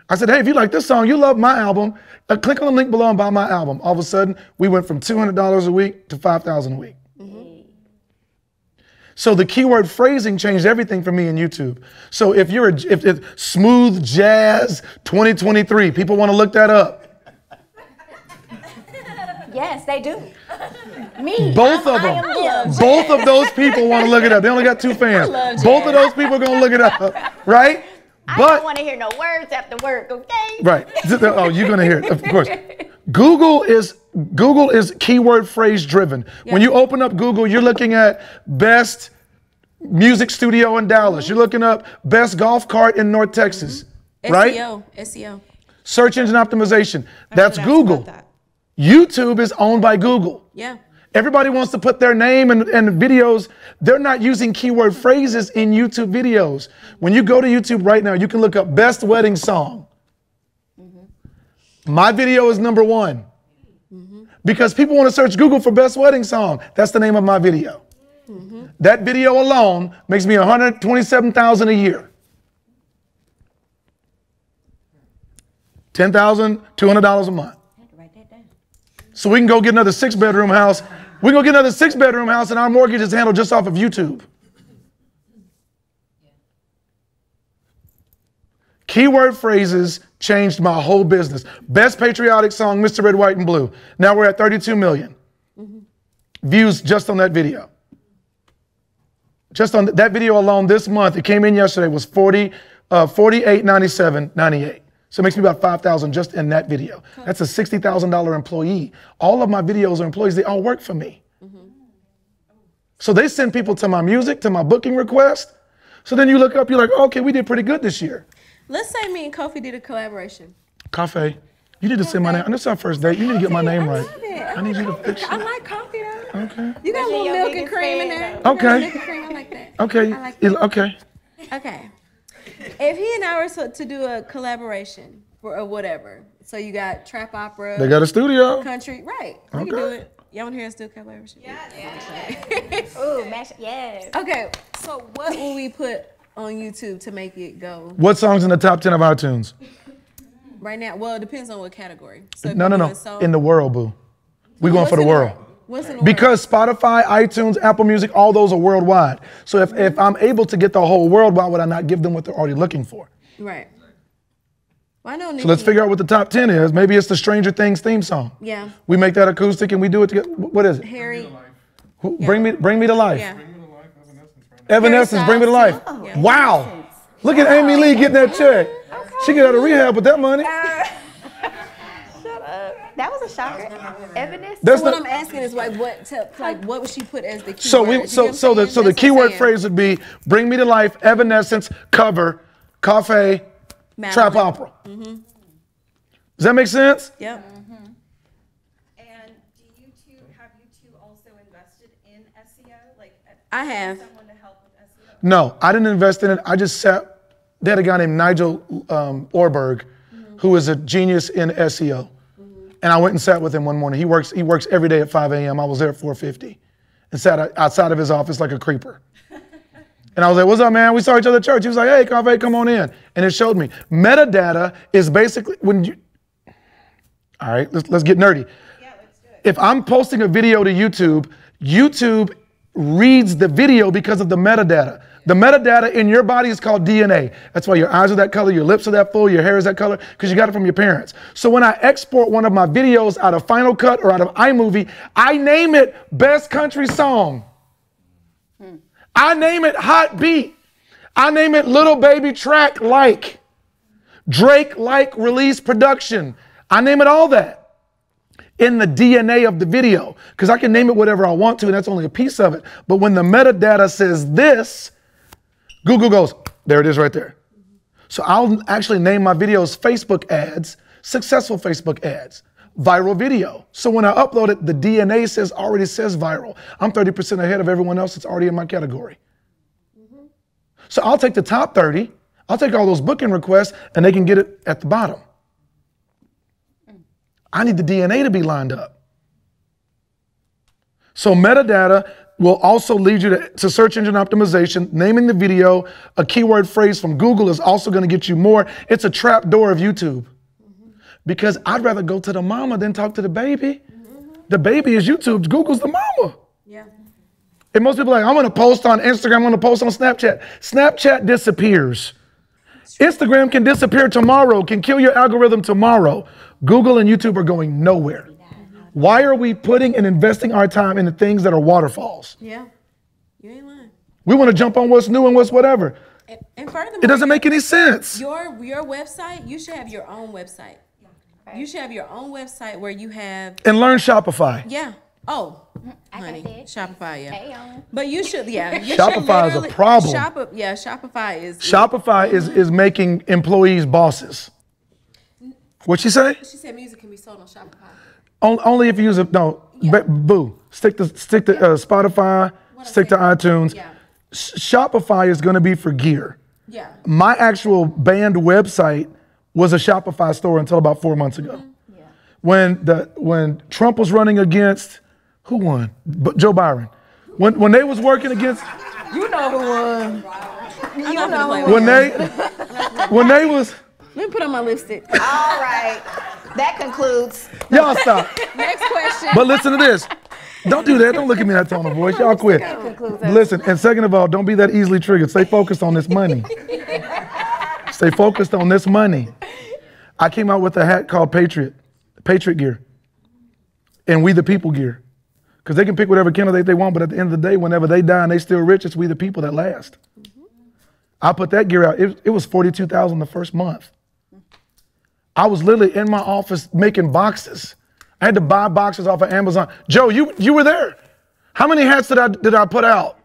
I said, hey, if you like this song, you love my album, click on the link below and buy my album. All of a sudden, we went from $200 a week to $5,000 a week. So the keyword phrasing changed everything for me in YouTube. So if smooth jazz 2023, people want to look that up. Yes, they do. Me. Both of them. Both of those people want to look it up. They only got 2 fans. Both of those people are going to look it up, right? I don't want to hear no words after work, okay? Right. Oh, you're going to hear it, of course. Google is keyword phrase driven. Yeah. When you open up Google, you're looking at best music studio in Dallas. You're looking up best golf cart in North Texas, right? SEO. Search engine optimization. That's Google. YouTube is owned by Google. Yeah. Everybody wants to put their name and videos. They're not using keyword phrases in YouTube videos. When you go to YouTube right now, you can look up best wedding song. My video is number 1 because people want to search Google for best wedding song. That's the name of my video. That video alone makes me $127,000 a year. $10,200 a month. So we can go get another 6-bedroom house. We can go get another 6-bedroom house and our mortgage is handled just off of YouTube. Keyword phrases changed my whole business. Best patriotic song, Mr. Red, White, and Blue. Now we're at 32 million views just on that video. Just on that video alone this month, it came in yesterday, was 48.97.98. So it makes me about $5,000 just in that video. That's a $60,000 employee. All of my videos are employees. They all work for me. So they send people to my music, to my booking request. So then you look up, you're like, okay, we did pretty good this year. Let's say me and Kofi did a collaboration. Cafe, you need to say my name. This is our first date. You need to get my name right. I need you to fix it. I like coffee though. Okay. You got a little milk and cream in there. Okay. Milk and cream, I like that. Okay. I like that. Okay. Okay. If he and I were to do a collaboration or whatever, so you got trap opera. They got a studio. Country, right? We can do it. Y'all want to hear us do a collaboration? Yes. Ooh, yes. Okay, so what will we put on YouTube to make it go? What song's in the top 10 of iTunes? Right now, well, it depends on what category. So No. In the world, boo. We're going for the world. What's in the world? Because Spotify, iTunes, Apple Music, all those are worldwide. So if I'm able to get the whole world, why would I not give them what they're already looking for? Right. Well, I know. So let's figure out what the top 10 is. Maybe it's the Stranger Things theme song. Yeah. We make that acoustic and we do it together. What is it? Harry. Bring me to life. Yeah. Evanescence, Bring Me to Life. Oh, yeah. Wow. Look at Amy Lee getting that check. She get out of rehab with that money. Shut up. That was a shocker. Evanescence. So what I'm asking is what would she put as the keyword? So the keyword phrase would be Bring Me to Life, Evanescence, cover, cafe, trap opera. Does that make sense? Yep. And have you two also invested in SEO? I have. Someone to help with SEO? No, I didn't invest in it. I just they had a guy named Nigel Orberg, who is a genius in SEO. And I went and sat with him one morning. He works every day at 5 a.m. I was there at 4:50 and sat outside of his office like a creeper. And I was like, what's up, man? We saw each other at church. He was like, hey, Cafe, come on in. And it showed me. Metadata is basically, All right, let's get nerdy. Yeah, let's do it. If I'm posting a video to YouTube, YouTube reads the video because of the metadata. The metadata in your body is called DNA. That's why your eyes are that color, your lips are that full, your hair is that color, because you got it from your parents. So when I export one of my videos out of Final Cut or out of iMovie, I name it Best Country Song. I name it Hot Beat. I name it Little Baby Track Like. Drake Like Release Production. I name it all that in the DNA of the video, because I can name it whatever I want to, and that's only a piece of it. But when the metadata says this, Google goes, there it is right there. So I'll actually name my videos Facebook ads, successful Facebook ads, viral video. So when I upload it, the DNA already says viral. I'm 30% ahead of everyone else that's already in my category. So I'll take the top 30, I'll take all those booking requests, and they can get it at the bottom. I need the DNA to be lined up. So metadata will also lead you to search engine optimization. Naming the video, a keyword phrase from Google is also going to get you more. It's a trap door of YouTube. Because I'd rather go to the mama than talk to the baby. The baby is YouTube, Google's the mama. Yeah. And most people are like, I'm going to post on Instagram, I'm going to post on Snapchat. Snapchat disappears. Instagram can disappear tomorrow, can kill your algorithm tomorrow. Google and YouTube are going nowhere. Why are we putting and investing our time into things that are waterfalls? Yeah. You ain't lying. We want to jump on what's new and what's whatever. And furthermore, It doesn't make any sense. Your website, you should have your own website. You should have your own website where you have, And learn Shopify. yeah. Oh, I honey, got that. Shopify, yeah. Hey, But you should, yeah. You Shopify is a should problem. Shopify is. Shopify is making employees bosses. What'd she say? She said music can be sold on Shopify. Only if you use it. No, boo. Stick to Spotify. Stick to iTunes. Yeah. Shopify is going to be for gear. Yeah. My actual band website was a Shopify store until about 4 months ago. When Trump was running against, who won? Joe Biden. When they was working against, You know who won. You know when they was, Let me put on my lipstick. All right. That concludes. y'all stop. Next question. But listen to this. Don't do that. Don't look at me in that tone of voice. Y'all quit. Listen, and second of all, don't be that easily triggered. Stay focused on this money. Stay focused on this money. I came out with a hat called Patriot gear, and We the People gear. Because they can pick whatever candidate they want, but at the end of the day, whenever they die and they still rich, it's We the People that last. I put that gear out. It was $42,000 the first month. I was literally in my office making boxes. I had to buy boxes off of Amazon. Joe, you were there. How many hats did I put out?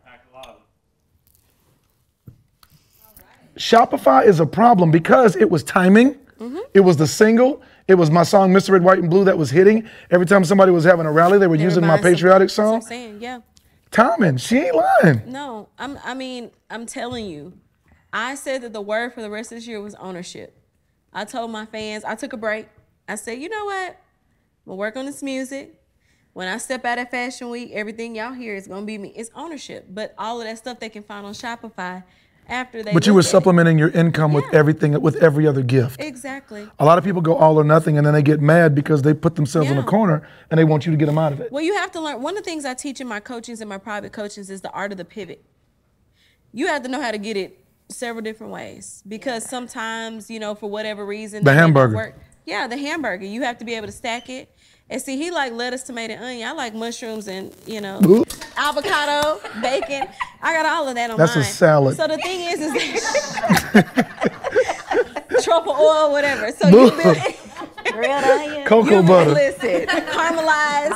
Shopify is a problem because it was timing. It was the single. It was my song, Mr. Red, White, and Blue, that was hitting. Every time somebody was having a rally, they were using my patriotic song. That's what I'm saying, yeah. Timing, she ain't lying. No, I'm telling you. I said that the word for the rest of this year was ownership. I told my fans, I took a break. I said, you know what? We'll work on this music. When I step out at Fashion Week, everything y'all hear is gonna be me. It's ownership. But all of that stuff they can find on Shopify after they. But you were supplementing your income with everything, with every other gift. Exactly. A lot of people go all or nothing, and then they get mad because they put themselves in a corner and they want you to get them out of it. Well, you have to learn. One of the things I teach in my coachings and my private coachings is the art of the pivot. You have to know how to get it several different ways, because sometimes, for whatever reason, the hamburger. Yeah, the hamburger. You have to be able to stack it. And see, he like lettuce, tomato, onion. I like mushrooms and, avocado, bacon. I got all of that on mine. That's a salad. So the thing is that truffle oil, whatever. So you build Grilled onion. Cocoa butter. Listen, caramelized.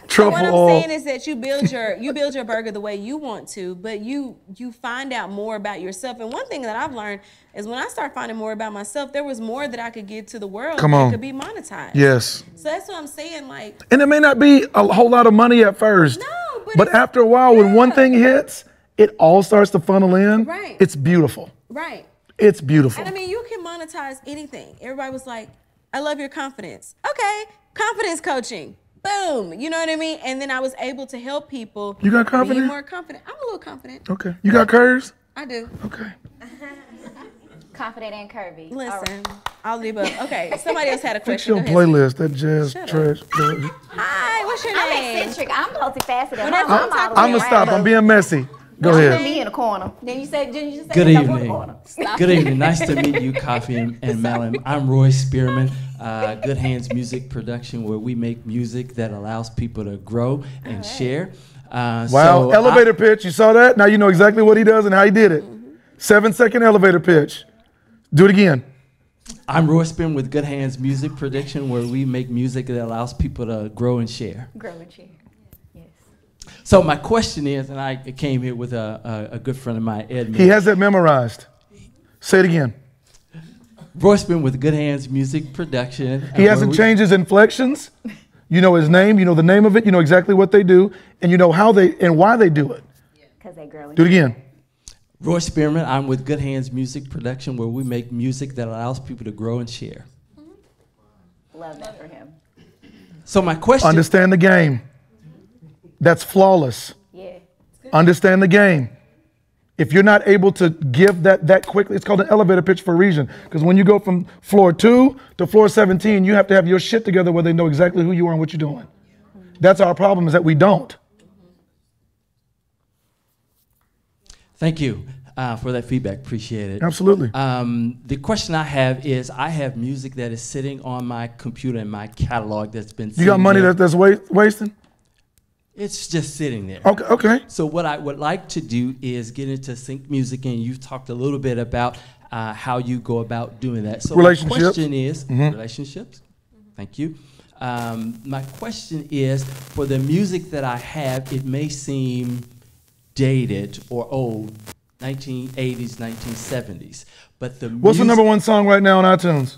Truffle so what I'm oil. saying is that you build your burger the way you want to, but you find out more about yourself. And one thing that I've learned is when I start finding more about myself, there was more that I could give to the world that could be monetized. Yes. So that's what I'm saying. Like, and it may not be a whole lot of money at first. No, but after a while, when one thing hits, it all starts to funnel in. Right. It's beautiful. Right. It's beautiful. And you can monetize anything. Everybody was like, I love your confidence. Okay, confidence coaching. Boom. You know what I mean? And then I was able to help people. You got confidence? Be more confident. I'm a little confident. Okay. You got curves? I do. Okay. Confident and curvy. Listen, all of the above. Okay, somebody else had a Fix question. your Go ahead. playlist, that jazz Shut trash. Hi, what's your I'm name? eccentric. I'm multifaceted. Whenever I'm I'm all the talking way I'm gonna stop. around. I'm being messy. Go Don't ahead. put me in a corner. Then you say, didn't you just say Good don't put a evening. corner? Stop. Good evening. Nice to meet you, Coffee and Melon. I'm Roy Spearman, Good Hands Music Production, where we make music that allows people to grow and share. Wow, elevator pitch. You saw that? Now you know exactly what he does and how he did it. 7-second elevator pitch. Do it again. I'm Roy Spearman with Good Hands Music Production, where we make music that allows people to grow and share. Grow and share. Yes. So my question is, and I came here with a good friend of mine, Ed. He has it memorized. Say it again. Roy Spearman with Good Hands Music Production. He hasn't changed his inflections. You know his name. You know the name of it. You know exactly what they do, and you know how they and why they do it. Because they grow and Do it again. Roy Spearman, I'm with Good Hands Music Production, where we make music that allows people to grow and share. love that for him. So my question... Understand the game. That's flawless. Yeah. Understand the game. If you're not able to give that quickly, it's called an elevator pitch for a reason. Because when you go from floor 2 to floor 17, you have to have your shit together where they know exactly who you are and what you're doing. That's our problem, is that we don't. Thank you for that feedback. Appreciate it. Absolutely. The question I have is, I have music that is sitting on my computer in my catalog that's been You got money there. that's wasting? It's just sitting there. Okay. So what I would like to do is get into sync music, and you've talked a little bit about how you go about doing that. So Relationships. my question is, relationships, thank you. My question is, for the music that I have, it may seem dated or old, 1980s, 1970s, but the What's the number one song right now on iTunes?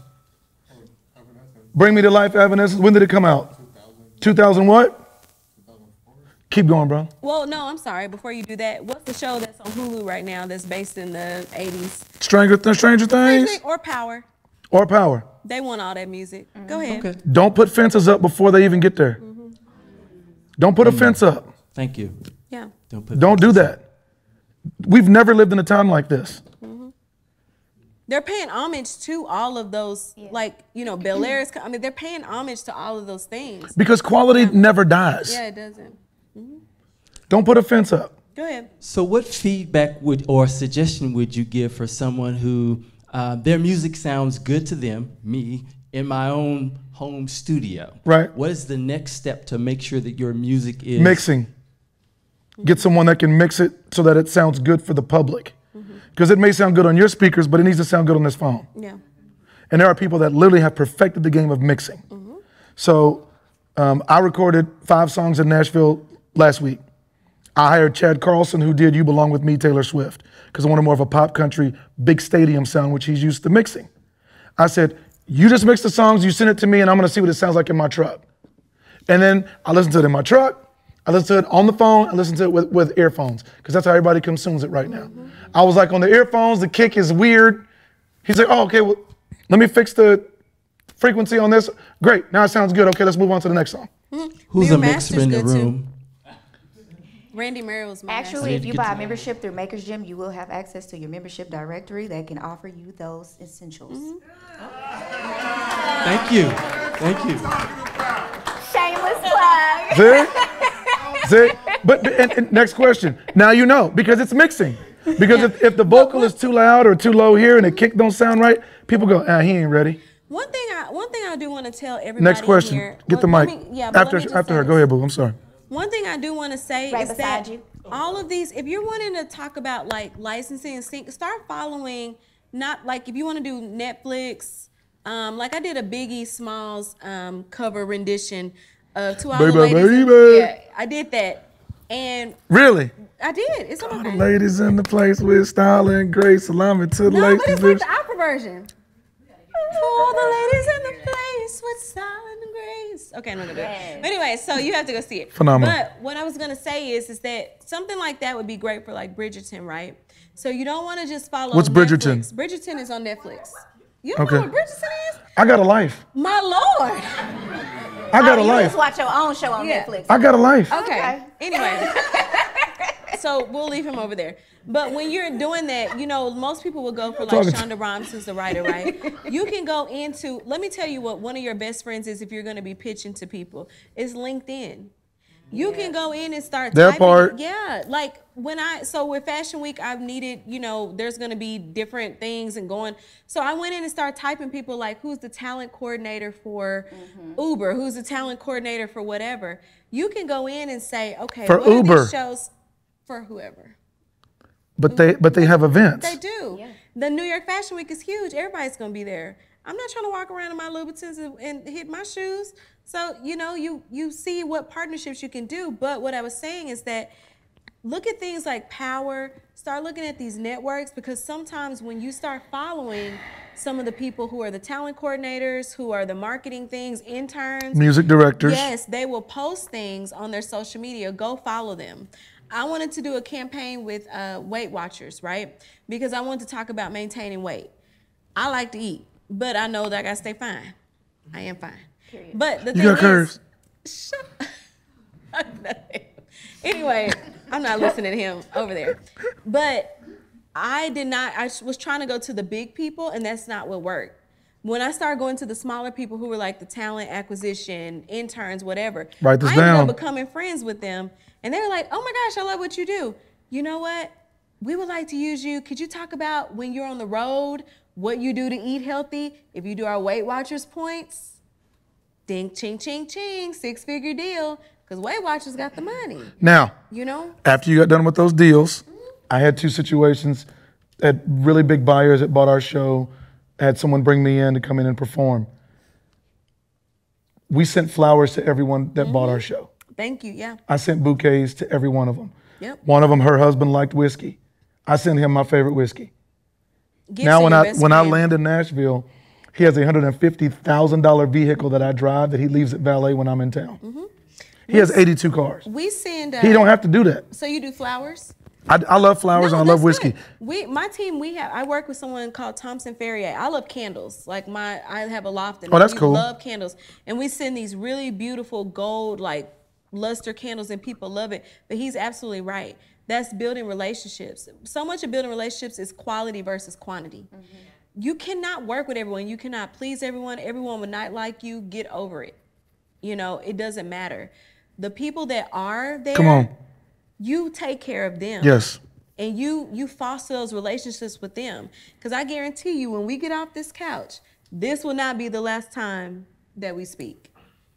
Bring Me to Life, Evanescence. When did it come out? 2000 what? Keep going, bro. Well, no, I'm sorry. Before you do that, what's the show that's on Hulu right now that's based in the 80s? Stranger Things? Or Power. Or Power. They want all that music. Go ahead. Okay. Don't put fences up before they even get there. Don't put a fence up. Thank you. Yeah. Don't do that. We've never lived in a time like this. They're paying homage to all of those, like, you know, Bel Air's. I mean, they're paying homage to all of those things. Because quality never dies. Yeah, it doesn't. Don't put a fence up. Go ahead. So what feedback or suggestion would you give for someone who their music sounds good to them, me, in my own home studio? Right. What is the next step to make sure that your music is... Mixing. Get someone that can mix it so that it sounds good for the public. Because it may sound good on your speakers, but it needs to sound good on this phone. Yeah. And there are people that literally have perfected the game of mixing. So I recorded 5 songs in Nashville last week. I hired Chad Carlson, who did You Belong With Me, Taylor Swift, because I wanted more of a pop country, big stadium sound, which he's used to mixing. I said, you just mix the songs, you send it to me, and I'm gonna see what it sounds like in my truck. And then I listen to it in my truck, I listen to it on the phone, I listen to it with earphones, because that's how everybody consumes it right now. I was like, on the earphones, the kick is weird. He's like, oh, okay, well, let me fix the frequency on this. Great, now it sounds good. Okay, let's move on to the next song. Who's Your a mixer in the master's good, too. room? Randy Merrill's my Actually, if you buy a membership through Maker's Gym, you will have access to your membership directory that can offer you those essentials. Thank you. Thank you. Shameless plug. See? But and next question. Now you know, because it's mixing. Because if the vocal is too loud or too low here and the kick don't sound right, people go, he ain't ready. One thing I do want to tell everybody Next question. here. Get the Well, mic. let me- yeah, but let me just After say her. Go this. ahead, boo. I'm sorry. One thing I do want to say Right is beside that you. all of these, if you're wanting to talk about like licensing and sync, start following, not like if you want to do Netflix, like I did a Biggie Smalls cover rendition of To All the Baby, Ladies. baby. Yeah, I did that. And Really? I did. It's on my phone. Ladies in the place with style and grace. Salami to the No, ladies. but it's like the opera version. To all the ladies in the place with style and grace. Okay, I'm not gonna do it. But anyway, so you have to go see it. Phenomenal. But what I was gonna say is that something like that would be great for like Bridgerton, right? So you don't want to just follow. What's Bridgerton? Netflix. Bridgerton is on Netflix. You don't Okay. know what Bridgerton is? I got a life. My Lord. I got a You life. just watch your own show on Yeah. Netflix. I got a life. Okay. Anyway. So we'll leave him over there. But when you're doing that, you know, most people will go for like Shonda Rhimes, who's the writer, right? You can go into, let me tell you what one of your best friends is if you're going to be pitching to people, is LinkedIn. You can go in and start that typing. part. Yeah, like so with Fashion Week, I've needed, you know, there's going to be different things and going. So I went in and started typing people like, who's the talent coordinator for Uber? Who's the talent coordinator for whatever? You can go in and say, okay, for what Uber. are these shows for whoever? But they have events. They do. Yeah. The New York Fashion Week is huge. Everybody's going to be there. I'm not trying to walk around in my Louboutins and hit my shoes. So, you know, you see what partnerships you can do. But what I was saying is that look at things like Power. Start looking at these networks, because sometimes when you start following some of the people who are the talent coordinators, who are the marketing things, interns, music directors. Yes, they will post things on their social media. Go follow them. I wanted to do a campaign with Weight Watchers, right? Because I wanted to talk about maintaining weight. I like to eat, but I know that I gotta stay fine. I am fine. Period. But the thing got curves. Anyway, I'm not listening to him over there. But I was trying to go to the big people, and that's not what worked. When I started going to the smaller people who were like the talent acquisition, interns, whatever, Write this I down. ended up becoming friends with them. And they were like, oh my gosh, I love what you do. You know what? We would like to use you. Could you talk about when you're on the road, what you do to eat healthy? If you do our Weight Watchers points, ding, ching, ching, ching, 6-figure deal, because Weight Watchers got the money. Now, you know, after you got done with those deals, I had 2 situations at really big buyers that bought our show. I had someone bring me in to come in and perform. We sent flowers to everyone that bought our show. Thank you, yeah. I sent bouquets to every one of them. Yep. One of them, her husband liked whiskey. I sent him my favorite whiskey. Gifts Now, are when your I best when I friend. land in Nashville, he has a $150,000 vehicle that I drive that he leaves at valet when I'm in town. He has 82 cars. We send. He don't have to do that. So you do flowers? I love flowers and I love that's whiskey. good. My team, I work with someone called Thompson Ferrier. I love candles. Like I have a loft and Oh, that's we cool. love candles. And we send these really beautiful gold, like luster candles, and people love it. But he's absolutely right. That's building relationships. So much of building relationships is quality versus quantity. You cannot work with everyone. You cannot please everyone. Everyone would not like you. Get over it. You know, it doesn't matter. The people that are there, Come on. you take care of them. Yes. And you foster those relationships with them. Because I guarantee you, when we get off this couch, this will not be the last time that we speak.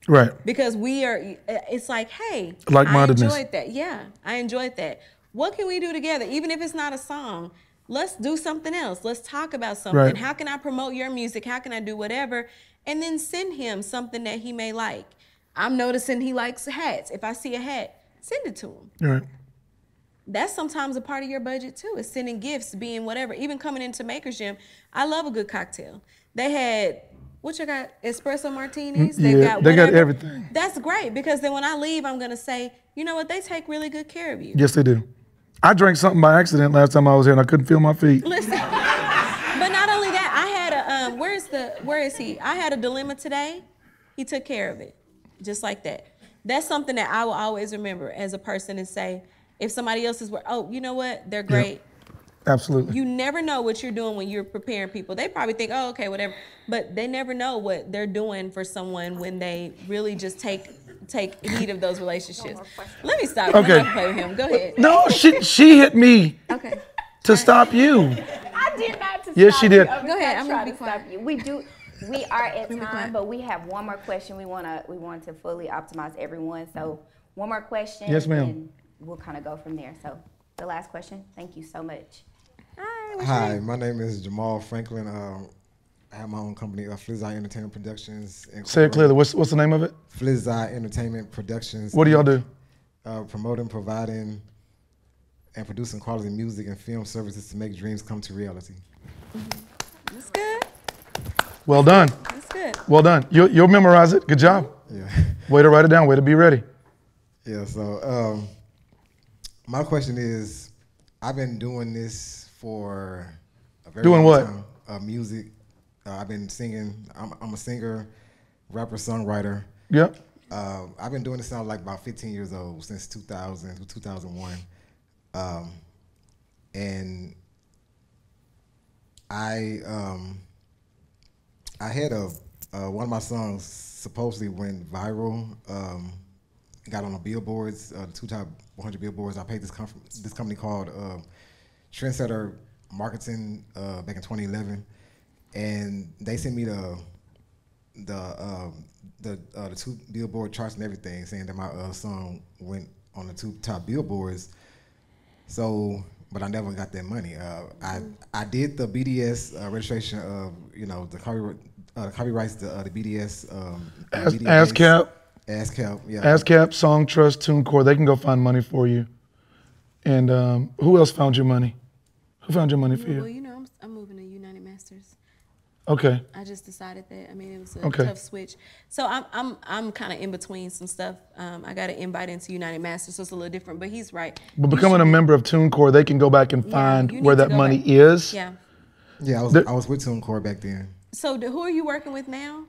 Right. Because it's like, hey, I Like-mindedness. enjoyed that. Yeah, I enjoyed that. What can we do together? Even if it's not a song, let's do something else. Let's talk about something. Right. How can I promote your music? How can I do whatever? And then send him something that he may like. I'm noticing he likes hats. If I see a hat, send it to him. Right. That's sometimes a part of your budget too, is sending gifts, being whatever. Even coming into Maker's Gym, I love a good cocktail. They had, what you got, espresso martinis? They got everything. That's great, because then when I leave, I'm gonna say, you know what, they take really good care of you. Yes, they do. I drank something by accident last time I was here and I couldn't feel my feet. Listen, but not only that, I had a, where is he? I had a dilemma today. He took care of it, just like that. That's something that I will always remember as a person, and say, if somebody else is, oh, you know what, they're great. Yep. Absolutely. You never know what you're doing when you're preparing people. They probably think, oh, okay, whatever. But they never know what they're doing for someone when they really just take heed of those relationships. Let me stop. Okay. I'm not play with him. Go ahead. No, she hit me Okay. to stop you. I did not to Yes, stop she did. you. I'm Go ahead, I'm not gonna trying be to stop you. We are at be time, quiet. but we have one more question. We want to fully optimize everyone. So one more question. Yes, ma'am. And we'll kind of go from there. So the last question. Thank you so much. Hi, my name is Jamal Franklin. I have my own company, Flizzai Entertainment Productions. Say it clearly. What's the name of it? Flizzai Entertainment Productions. What do y'all do? Promoting, providing, and producing quality music and film services to make dreams come to reality. That's good. Well done. That's good. Well done. You'll memorize it. Good job. Yeah. Way to write it down. Way to be ready. Yeah, so my question is, I've been doing this for a very Doing long what? time. Music. I've been singing. I'm a singer, rapper, songwriter. Yep. I've been doing this now like about 15 years old, since 2000 to 2001. and I had one of my songs supposedly went viral. Got on the billboards, the 2 top 100 billboards. I paid this company called Trendsetter Marketing back in 2011, and they sent me the 2 billboard charts and everything, saying that my song went on the 2 top billboards. So, but I never got that money. I did the BDS registration of the copyrights, the BDS. ASCAP. ASCAP, yeah. ASCAP, Song Trust, TuneCore, they can go find money for you. And who else found your money? Who found your money for you? Well, I'm moving to United Masters. Okay. I just decided that. I mean, it was a Okay. tough switch. So I'm kind of in between some stuff. I got an invite into United Masters, so it's a little different. But he's right. But becoming a member of TuneCore, they can go back and find where that money is. Yeah. Yeah, I was with TuneCore back then. So who are you working with now?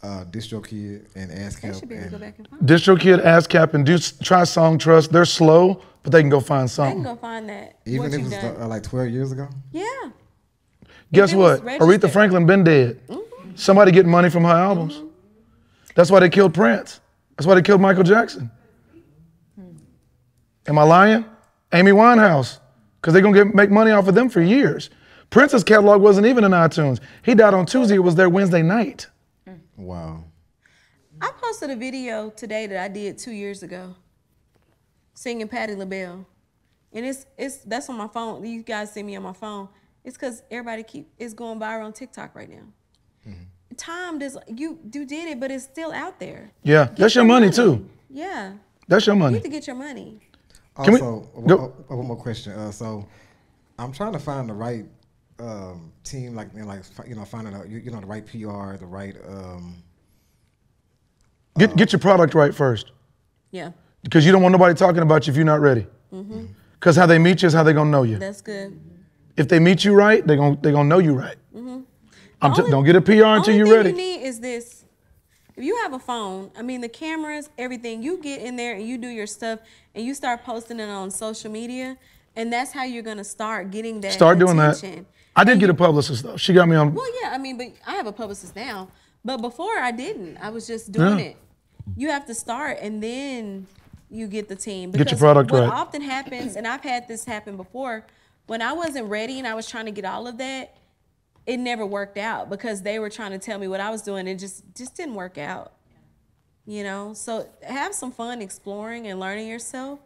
DistroKid and ASCAP. They should be able to go back and find. DistroKid, ASCAP, and try Song Trust. They're slow, but they can go find They can something. go find that. Even what if it you've was done. like 12 years ago. Yeah. Guess it was what? registered. Aretha Franklin been dead. Somebody getting money from her albums. That's why they killed Prince. That's why they killed Michael Jackson. Am I lying? Amy Winehouse, because they're gonna make money off of them for years. Prince's catalog wasn't even in iTunes. He died on Tuesday. It was there Wednesday night. Wow. I posted a video today that I did 2 years ago, singing Patti LaBelle, and that's on my phone. You guys see me on my phone. It's because everybody it's going viral on TikTok right now. Time does you did it, but it's still out there. Yeah, that's your money too. Yeah, That's your you money. need to get your money. Also, go? one more question. So, I'm trying to find the right team, finding out, the right PR, the right. Get your product right first, Yeah, because you don't want nobody talking about you if you're not ready. Because how they meet you is how they gonna know you. that's good. If they meet you right, they gonna know you right. Don't get a PR until you're Only ready. thing you need is this. If you have a phone, I mean the cameras, everything, you get in there and you do your stuff and you start posting it on social media, and that's how you're gonna start getting that Start doing that. attention. I did get a publicist though. She got me on. Well, yeah, I mean, but I have a publicist now. But before I didn't. I was just doing it. You have to start and then you get the team. Get your product what right. often happens, and I've had this happen before, when I wasn't ready and I was trying to get all of that, it never worked out because they were trying to tell me what I was doing. It just didn't work out. So have some fun exploring and learning yourself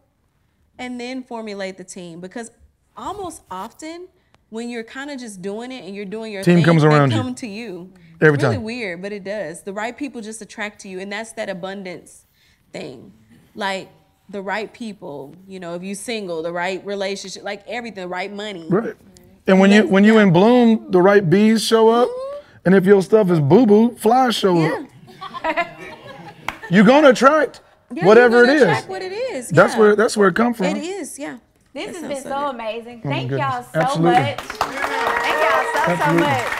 and then formulate the team, because almost often when you're kind of just doing it and you're doing your Team thing, comes around they you. come to you. Every It's really time. weird, but it does. The right people just attract to you, and that's that abundance thing. Like the right people, if you're single, the right relationship, like everything, the right money. Right. And when you in bloom, the right bees show up. And if your stuff is boo-boo, flies show up. You're gonna attract whatever it is. Attract what it is. That's yeah. that's where it comes from. It is, yeah. This That has been sounds so good. amazing. my Thank y'all goodness. so Absolutely. much. Thank y'all so Absolutely. much.